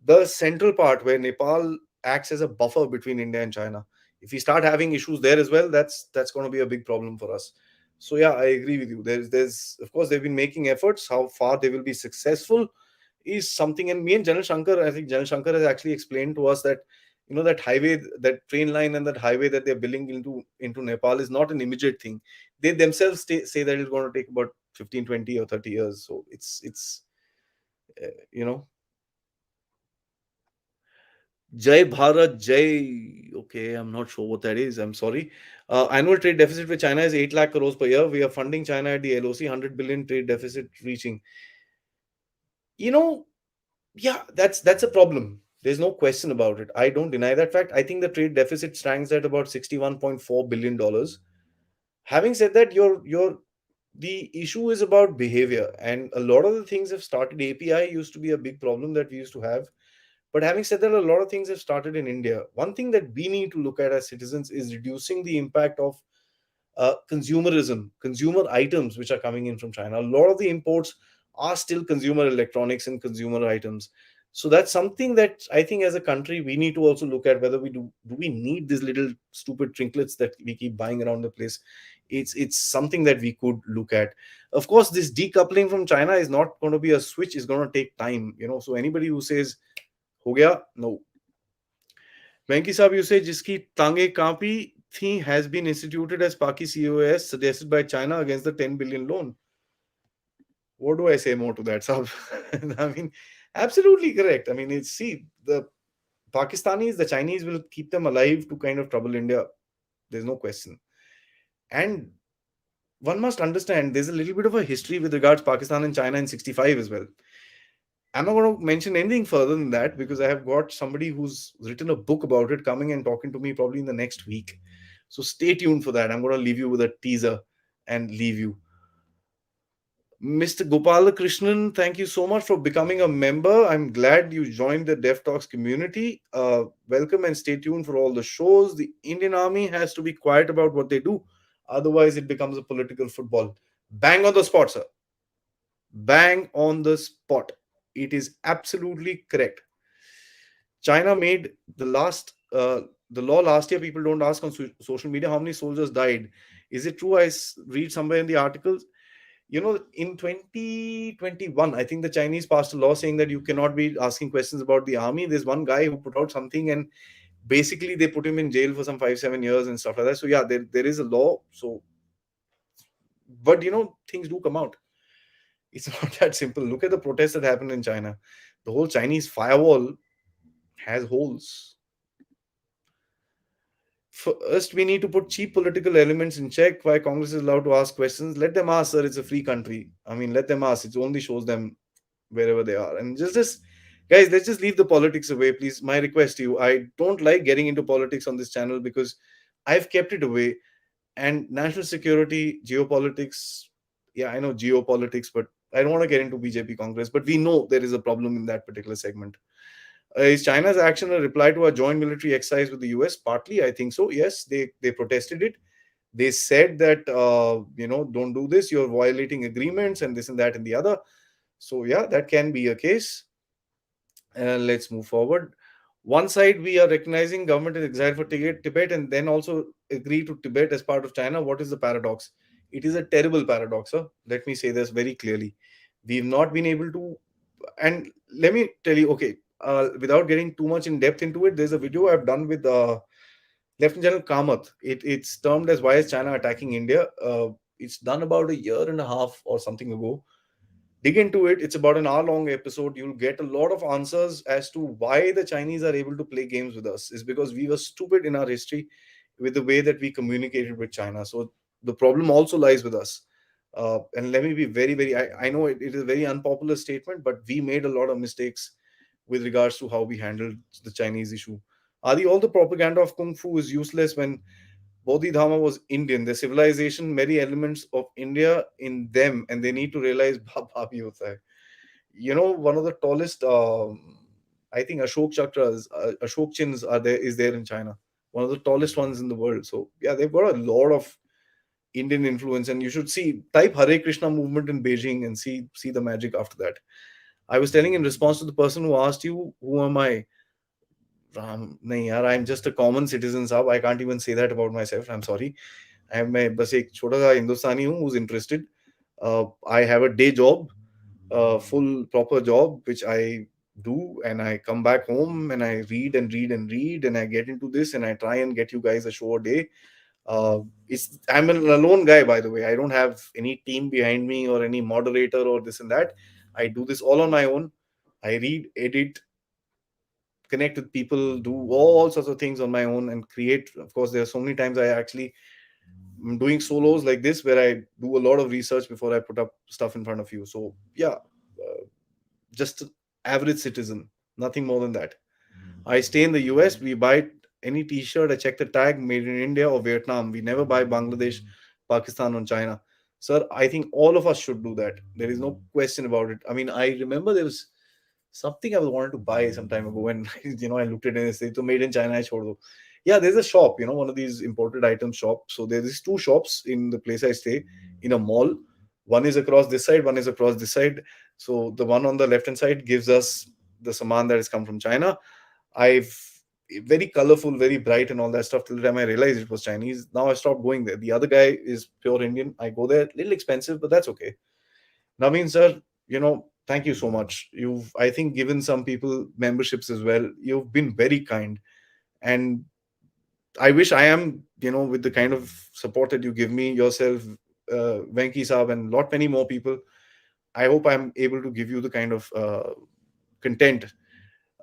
[SPEAKER 1] The central part where Nepal acts as a buffer between India and China. If we start having issues there as well, that's going to be a big problem for us. So yeah, I agree with you. There's of course they've been making efforts. How far they will be successful is something. And me and General Shankar, I think General Shankar has actually explained to us that that highway, that train line, and that highway that they're building into Nepal is not an immediate thing. They themselves say that it's going to take about 15, 20, or 30 years. So it's you know Jai Bharat Jai. Okay, I'm not sure what that is. I'm sorry. Annual trade deficit with China is 8 lakh crores per year. We are funding China at the LOC, 100 billion trade deficit reaching. You know, yeah, that's a problem. There's no question about it. I don't deny that fact. I think the trade deficit stands at about $61.4 billion. Having said that, the issue is about behavior, and a lot of the things have started. API used to be a big problem that we used to have. But having said that, a lot of things have started in India. One thing that we need to look at as citizens is reducing the impact of consumerism, consumer items which are coming in from China. A lot of the imports are still consumer electronics and consumer items. So that's something that I think as a country we need to also look at, whether we do we need these little stupid trinkets that we keep buying around the place. It's something that we could look at. Of course, this decoupling from China is not going to be a switch, it's going to take time, so anybody who says ho gaya, no. Venki Saab, you say jiski tange kapi thi has been instituted as Paki COS suggested by China against the 10 billion loan. What do I say more to that, Saab? I mean, absolutely correct. I mean, it's see the Pakistanis, the Chinese will keep them alive to kind of trouble India. There's no question. And one must understand there's a little bit of a history with regards Pakistan and China in 65 as well. I'm not going to mention anything further than that because I have got somebody who's written a book about it coming and talking to me probably in the next week. So stay tuned for that. I'm going to leave you with a teaser and leave you. Mr. Gopalakrishnan, thank you so much for becoming a member. I'm glad you joined the Dev Talks community. Welcome and stay tuned for all the shows. The Indian Army has to be quiet about what they do, otherwise, it becomes a political football. Bang on the spot, sir. Bang on the spot. It is absolutely correct. China made the law last year. People don't ask on social media how many soldiers died. Is it true? Read somewhere in the articles. In 2021, I think the Chinese passed a law saying that you cannot be asking questions about the army. There's one guy who put out something, and basically they put him in jail for some 5-7 years and stuff like that. So yeah, there is a law. So, but things do come out. It's not that simple. Look at the protests that happened in China. The whole Chinese firewall has holes. First, we need to put cheap political elements in check. Why Congress is allowed to ask questions? Let them ask, sir. It's a free country. I mean, let them ask. It only shows them wherever they are. And just guys, let's just leave the politics away, please. My request to you. I don't like getting into politics on this channel because I've kept it away. And national security, geopolitics, yeah, I know geopolitics, but I don't want to get into BJP Congress. But we know there is a problem in that particular segment. Is China's action a reply to a joint military exercise with the US? Partly, I think so. Yes, they protested it. They said that don't do this. You're violating agreements and this and that and the other. So yeah, that can be a case. Let's move forward. One side, we are recognizing government is exiled for Tibet and then also agree to Tibet as part of China. What is the paradox? It is a terrible paradox, sir. Let me say this very clearly. We've not been able to, and let me tell you, okay, without getting too much in depth into it, there's a video I've done with Lieutenant General Kamath. It's termed as Why is China Attacking India? It's done about a year and a half or something ago. Dig into it. It's about an hour long episode. You'll get a lot of answers as to why the Chinese are able to play games with us. Is because we were stupid in our history with the way that we communicated with China. So the problem also lies with us. And let me be very, very, I know it is a very unpopular statement, but we made a lot of mistakes with regards to how we handled the Chinese issue. Adi, all the propaganda of Kung Fu is useless when Bodhidharma was Indian. The civilization, many elements of India in them, and they need to realize Bhab bhi hota hai. One of the tallest, I think, Ashok chakras, Ashok chins is there in China. One of the tallest ones in the world. So yeah, they've got a lot of Indian influence, and you should type Hare Krishna movement in Beijing and see the magic after that. I was telling in response to the person who asked you, who am I? नहीं यार, I'm just a common citizen साहब. I can't even say that about myself. I'm sorry. मैं बस एक छोटा सा हिंदुस्तानी हूँ who's interested. I have a day job, full proper job which I do, and I come back home and I read and read and read and I get into this and I try and get you guys a show a day. I'm an alone guy, by the way. I don't have any team behind me or any moderator or this and that. I do this all on my own. I read, edit, connect with people, do all sorts of things on my own and create. Of course, there are so many times I actually am doing solos like this where I do a lot of research before I put up stuff in front of you. So yeah, just an average citizen, nothing more than that. I stay in the US. We buy any t-shirt, I check the tag, made in India or Vietnam. We never buy Bangladesh, Pakistan or China. Sir, I think all of us should do that. There is no question about it. I mean, I remember there was something I was wanted to buy some time ago, and I looked at it and said, "So made in China." I showed it. Yeah, there's a shop, one of these imported item shops. So there's these two shops in the place I stay in a mall. One is across this side, one is across this side. So the one on the left hand side gives us the saman that has come from China. I've very colorful, very bright, and all that stuff. Till the time I realized it was Chinese. Now I stopped going there. The other guy is pure Indian. I go there, little expensive, but that's okay. Naveen sir, thank you so much. You've, I think, given some people memberships as well. You've been very kind, and I wish I am, with the kind of support that you give me yourself, Venki Saab, and lot many more people. I hope I'm able to give you the kind of content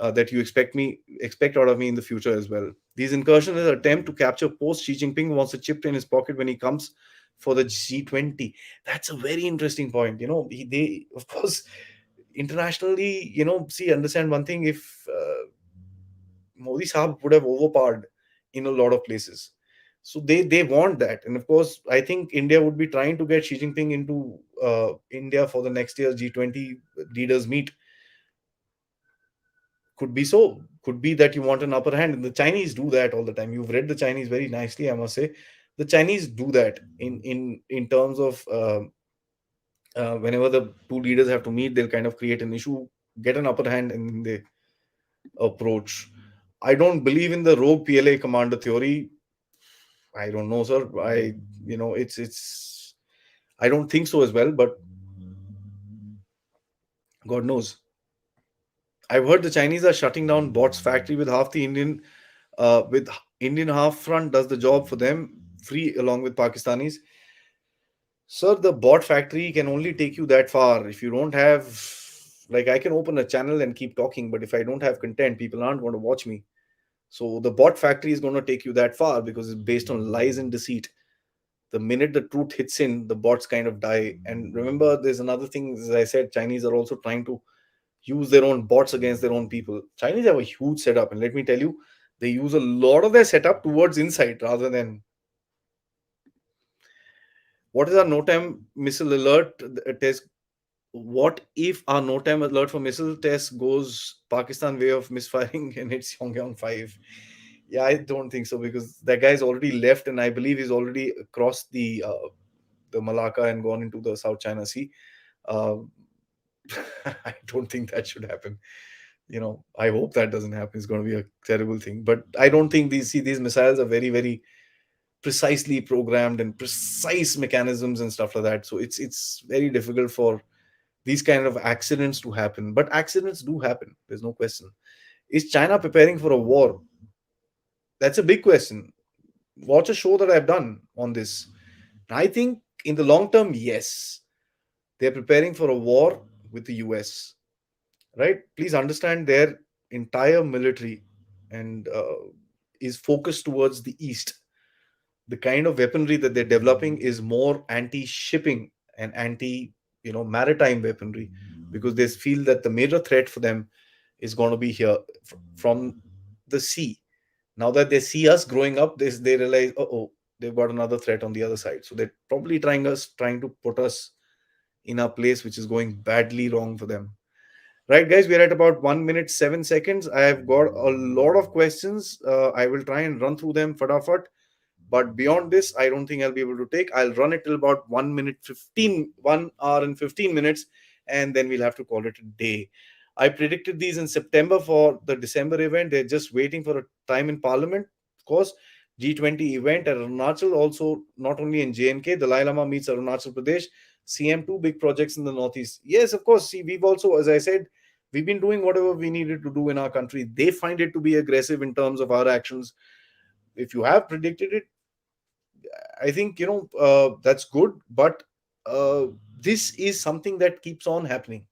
[SPEAKER 1] that you expect out of me in the future as well. These incursions are an attempt to capture post Xi Jinping wants a chip in his pocket when he comes for the G20. That's a very interesting point. They, of course, internationally, see, understand one thing: if Modi Saab would have overpowered in a lot of places. So they want that, and of course, I think India would be trying to get Xi Jinping into India for the next year's G20 leaders meet. Could be so. Could be that you want an upper hand, and the Chinese do that all the time. You've read the Chinese very nicely, I must say. The Chinese do that in terms of whenever the two leaders have to meet, they'll kind of create an issue, get an upper hand, and then they approach. I don't believe in the rogue PLA commander theory. I don't know, sir. It's. I don't think so as well, but God knows. I've heard the Chinese are shutting down bots factory with half the with Indian half front does the job for them free along with Pakistanis. Sir, the bot factory can only take you that far. If you don't have, like, I can open a channel and keep talking, but if I don't have content, people aren't going to watch me. So the bot factory is going to take you that far because it's based on lies and deceit. The minute the truth hits in, the bots kind of die. And remember, there's another thing, as I said, Chinese are also trying to use their own bots against their own people. Chinese have a huge setup, and let me tell you, they use a lot of their setup towards inside rather than what is our no time missile alert test. What if our no time alert for missile test goes Pakistan way of misfiring and it's Yongyang 5? Yeah, I don't think so because that guy's already left, and I believe he's already crossed the Malacca and gone into the South China Sea. Uh, I don't think that should happen. I hope that doesn't happen. It's going to be a terrible thing. But I don't think these missiles are very, very precisely programmed and precise mechanisms and stuff like that. So it's very difficult for these kind of accidents to happen. But accidents do happen. There's no question. Is China preparing for a war? That's a big question. Watch a show that I've done on this. I think in the long term, yes, they're preparing for a war with the US. Right? Please understand their entire military and is focused towards the east. The kind of weaponry that they're developing is more anti-shipping and maritime weaponry because they feel that the major threat for them is going to be here from the sea. Now that they see us growing up, they realize, oh, they've got another threat on the other side. So they're probably trying to put us in a place which is going badly wrong for them. Right, guys, we're at about 1 minute 7 seconds. I have got a lot of questions. I will try and run through them fatafat. But beyond this, I don't think I'll be able to take. I'll run it till about 1 hour and 15 minutes, and then we'll have to call it a day. I predicted these in September for the December event. They're just waiting for a time in Parliament. Of course, G20 event at Arunachal, also not only in JNK, Dalai Lama meets Arunachal Pradesh, CM2 big projects in the Northeast. Yes, of course. See, we've also, as I said, we've been doing whatever we needed to do in our country. They find it to be aggressive in terms of our actions. If you have predicted it, I think that's good, but this is something that keeps on happening.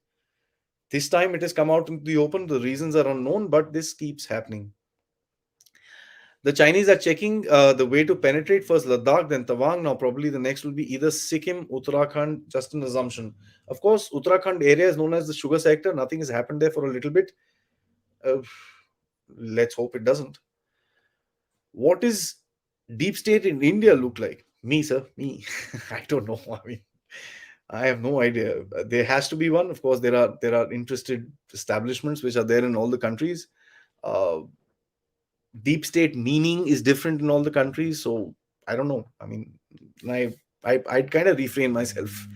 [SPEAKER 1] This time it has come out into the open. The reasons are unknown, but this keeps happening. The Chinese are checking the way to penetrate first Ladakh, then Tawang. Now, probably the next will be either Sikkim, Uttarakhand, just an assumption. Of course, Uttarakhand area is known as the sugar sector. Nothing has happened there for a little bit. Uh, let's hope it doesn't. What is deep state in India look like? Me, sir, me. I don't know. I mean, I have no idea. There has to be one. Of course, there are interested establishments which are there in all the countries. Uh, Deep state meaning is different in all the countries, so I don't know. I mean, I'd kind of refrain myself.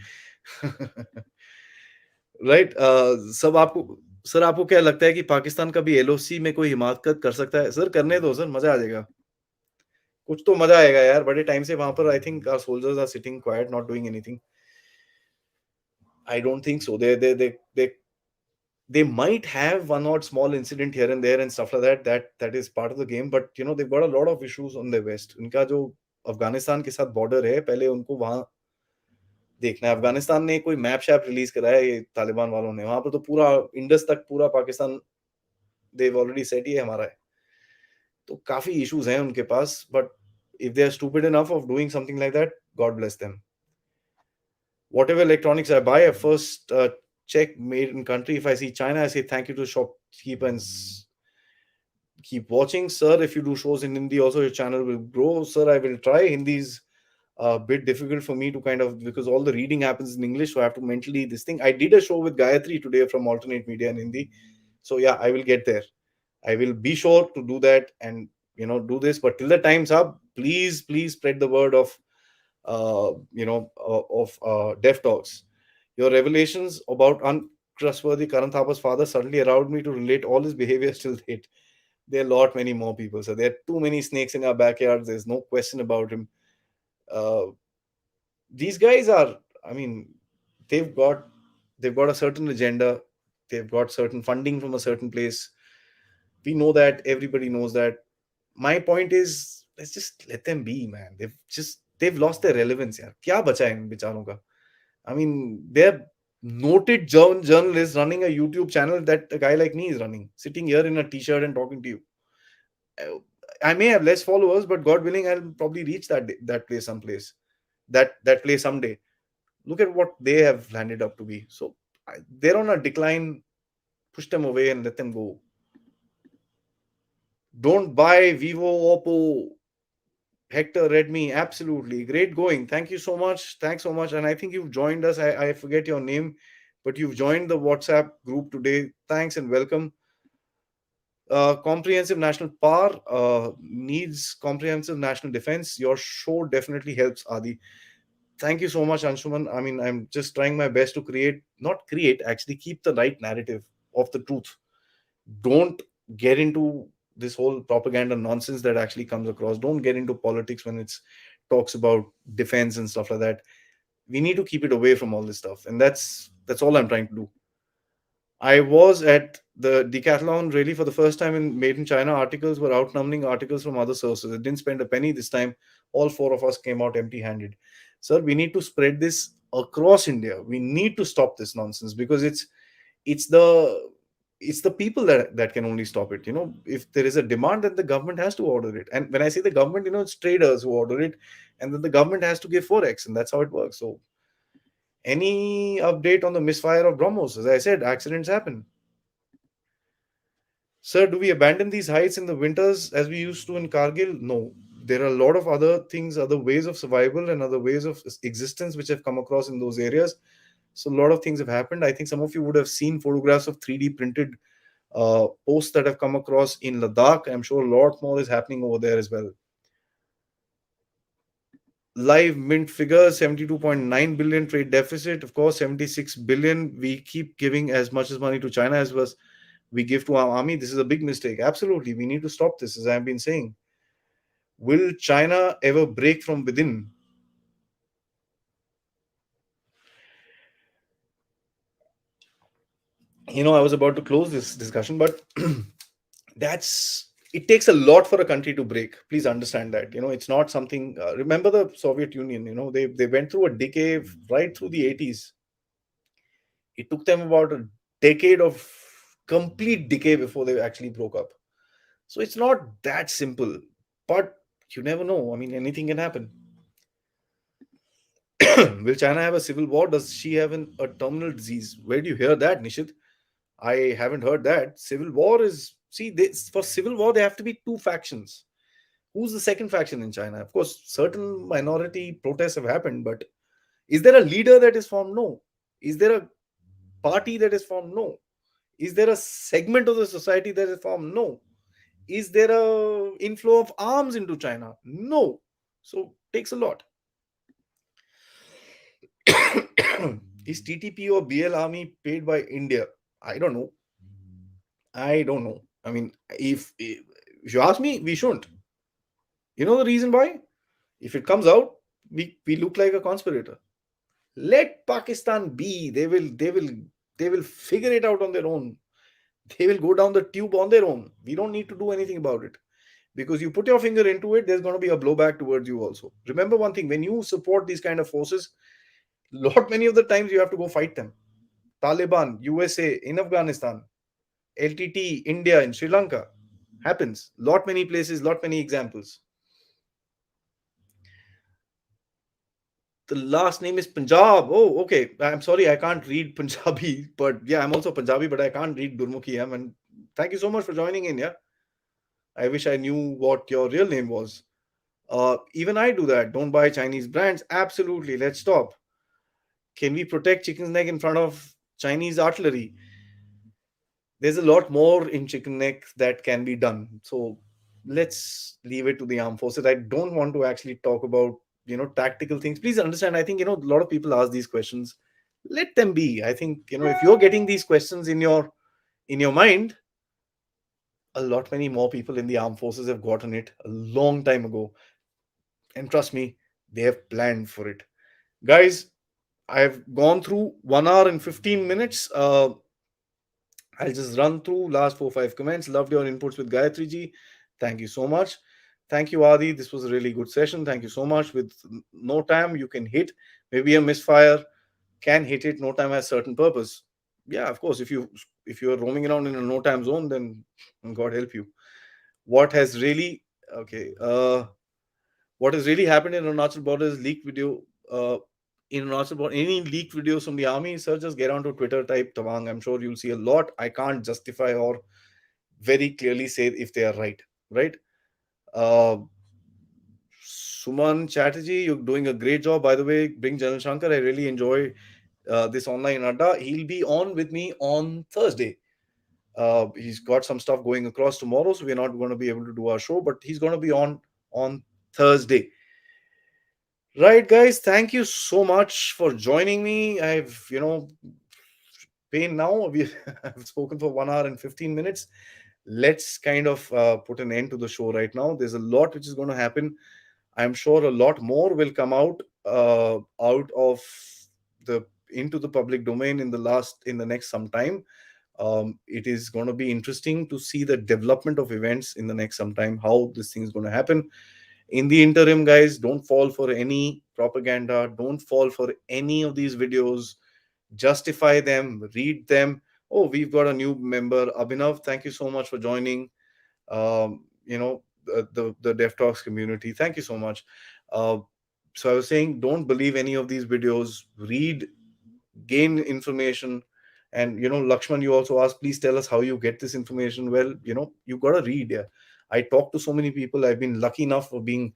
[SPEAKER 1] Right? सब आपको sir आपको क्या लगता है कि पाकिस्तान का भी LOC में कोई हिमाकत कर सकता है? सर करने दो सर, मज़ा आ जाएगा। कुछ तो मज़ा आएगा यार, बड़े टाइम से वहाँ पर I think our soldiers are sitting quiet not doing anything. I don't think so. They might have one odd small incident here and there and stuff like that. That is part of the game. But you know they've got a lot of issues on their west. उनका जो अफगानिस्तान के साथ border है, पहले उनको वहां देखना है। अफगानिस्तान ने कोई मैप शैप रिलीज करा है ये तालिबान वालों ने, वहां पर तो पूरा इंडस तक पूरा पाकिस्तान देव ऑलरेडी सेट, ये हमारा है। तो काफी इश्यूज हैं उनके पास, but if they are stupid enough of doing something like that, God bless them. Whatever electronics I buy, I first check made in country. If I see China, I say thank you to shopkeeper and keep watching. Sir, if you do shows in Hindi, also your channel will grow. Sir, I will try. Hindi is a bit difficult for me to kind of, because all the reading happens in English, so I have to mentally this thing. I did a show with Gayatri today from Alternate Media in Hindi. So yeah, I will get there. I will be sure to do that and do this. But till the time's up, please spread the word of Deaf Talks. Your revelations about untrustworthy Karan Thapa's father suddenly allowed me to relate all his behaviors till date. There are a lot many more people. So there are too many snakes in our backyard. There's no question about him. Uh, these guys are, I mean, they've got they've got a certain agenda. They've got certain funding from a certain place. We know that. Everybody knows that. My point is, let's just let them be, man. They've lost their relevance. यार क्या बचा है इन बेचारों का? I mean, they're noted journalists running a YouTube channel that a guy like me is running, sitting here in a t-shirt and talking to you. Uh, I may have less followers, but God willing, I'll probably reach that place someplace, that place someday. Look at what they have landed up to be. So they're on a decline. Push them away and let them go. Don't buy Vivo, Oppo, Hector, Redmi. Absolutely great going. Thank you so much. Thanks so much. And I think you've joined us. I forget your name, but you've joined the WhatsApp group today. Thanks and welcome. Comprehensive national power needs comprehensive national defense. Your show definitely helps, Adi. Thank you so much, Anshuman. I mean, I'm just trying my best to not create, actually keep the right narrative of the truth. Don't get into this whole propaganda nonsense that actually comes across. Don't get into politics when it's talks about defense and stuff like that. We need to keep it away from all this stuff, and that's all I'm trying to do. I was at the decathlon really for the first time in Made in China. Articles were outnumbering articles from other sources. It didn't spend a penny this time. All four of us came out empty handed. Sir, we need to spread this across India. We need to stop this nonsense because it's the it's the people that can only stop it. If there is a demand, then the government has to order it. And when I say the government, it's traders who order it, and then the government has to give forex, and that's how it works. So any update on the misfire of BrahMos? As I said, accidents happen. Sir, do we abandon these heights in the winters as we used to in Kargil? No. There are a lot of other things, other ways of survival, and other ways of existence which have come across in those areas. So, a lot of things have happened. I think some of you would have seen photographs of 3D printed posts that have come across in Ladakh. I'm sure a lot more is happening over there as well. Live mint figures 72.9 billion trade deficit. Of course, 76 billion. We keep giving as much as money to China as was we give to our army. This is a big mistake. Absolutely. We need to stop this, as I've been saying. Will China ever break from within? I was about to close this discussion, but that's it takes a lot for a country to break. Please understand that. It's not something. Remember the Soviet Union. They went through a decay right through the 80s. It took them about a decade of complete decay before they actually broke up. So it's not that simple, but you never know. I mean, anything can happen. Will China have a civil war? Does she have a terminal disease? Where do you hear that, Nishit? I haven't heard that. Civil war is, see, for civil war, there have to be two factions. Who's the second faction in China? Of course, certain minority protests have happened, but is there a leader that is formed? No. Is there a party that is formed? No. Is there a segment of the society that is formed? No. Is there a inflow of arms into China? No. So takes a lot. Is TTP or BL army paid by India? I don't know. I don't know. I mean, if you ask me, we shouldn't. You know the reason why? If it comes out, we look like a conspirator. Let Pakistan be. They will figure it out on their own. They will go down the tube on their own. We don't need to do anything about it. Because you put your finger into it, there's going to be a blowback towards you also. Remember one thing: when you support these kind of forces, lot many of the times you have to go fight them. Taliban, USA in Afghanistan, LTT, India in Sri Lanka, happens. Lot many places, lot many examples. The last name is Punjab. Oh, okay. I'm sorry, I can't read Punjabi, but yeah, I'm also Punjabi, but I can't read Gurmukhi. And thank you so much for joining in. Yeah, I wish I knew what your real name was. Even I do that. Don't buy Chinese brands. Absolutely. Let's stop. Can we protect chicken's neck in front of Chinese artillery? There's a lot more in chicken neck that can be done. So let's leave it to the armed forces. I don't want to actually talk about tactical things. Please understand. I think a lot of people ask these questions. Let them be. I think if you're getting these questions in your mind, a lot many more people in the armed forces have gotten it a long time ago. And trust me, they have planned for it. Guys, I've gone through 1 hour and 15 minutes. I'll just run through last 4 5 comments. Loved your inputs with Gayatri ji. Thank you so much. Thank you, Adi. This was a really good session. Thank you so much. With no time, you can hit maybe a misfire. Can hit it. No time has certain purpose. Yeah, of course. If you are roaming around in a no time zone, then God help you. What has really okay? What has really happened in Arunachal border is leaked video. In Arunachal border, any leaked videos from the army, sir, just get onto Twitter, type Tawang. I'm sure you'll see a lot. I can't justify or very clearly say if they are right. Right? Uh, Suman Chatterjee, you're doing a great job. By the way, bring General Shankar. I really enjoy this online Adda. He'll be on with me on Thursday. He's got some stuff going across tomorrow, so we're not going to be able to do our show, but he's going to be on Thursday. Right, guys. Thank you so much for joining me. Pain now. I've spoken for 1 hour and 15 minutes. Let's kind of put an end to the show right now. There's a lot which is going to happen. I'm sure a lot more will come out of the into the public domain in the next some time. It is going to be interesting to see the development of events in the next some time, how this thing is going to happen. In the interim, guys, don't fall for any propaganda, don't fall for any of these videos. Justify them, read them. Oh, we've got a new member, Abhinav. Thank you so much for joining. The dev talks community, thank you so much. uh, so I was saying, don't believe any of these videos. Read, gain information. And Lakshman, you also asked, please tell us how you get this information. Well, you got to read. Yeah, I talk to so many people. I've been lucky enough of being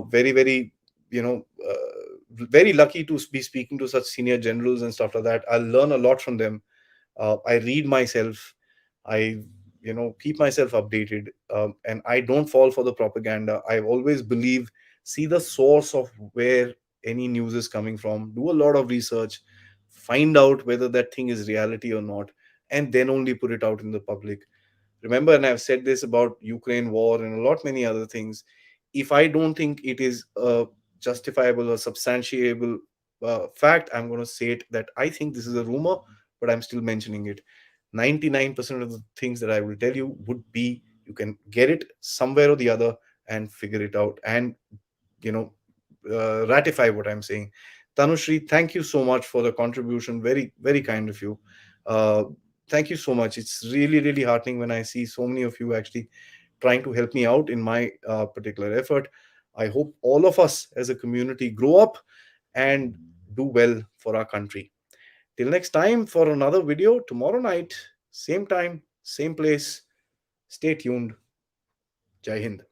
[SPEAKER 1] very very you know very lucky to be speaking to such senior generals and stuff like that. I learn a lot from them. I read myself. I keep myself updated. And I don't fall for the propaganda. I always believe, see the source of where any news is coming from, do a lot of research, find out whether that thing is reality or not, and then only put it out in the public. Remember, and I've said this about Ukraine war and a lot many other things, if I don't think it is a justifiable or substantiable fact, I'm going to say it that I think this is a rumor, but I'm still mentioning it. 99% of the things that I will tell you would be, you can get it somewhere or the other and figure it out and you know ratify what I'm saying. Tanushri, thank you so much for the contribution. Very, very kind of you. Uh, Thank you so much. It's really, really heartening when I see so many of you actually trying to help me out in my particular effort. I hope all of us as a community grow up and do well for our country. Till next time for another video tomorrow night, same time, same place. Stay tuned. Jai Hind.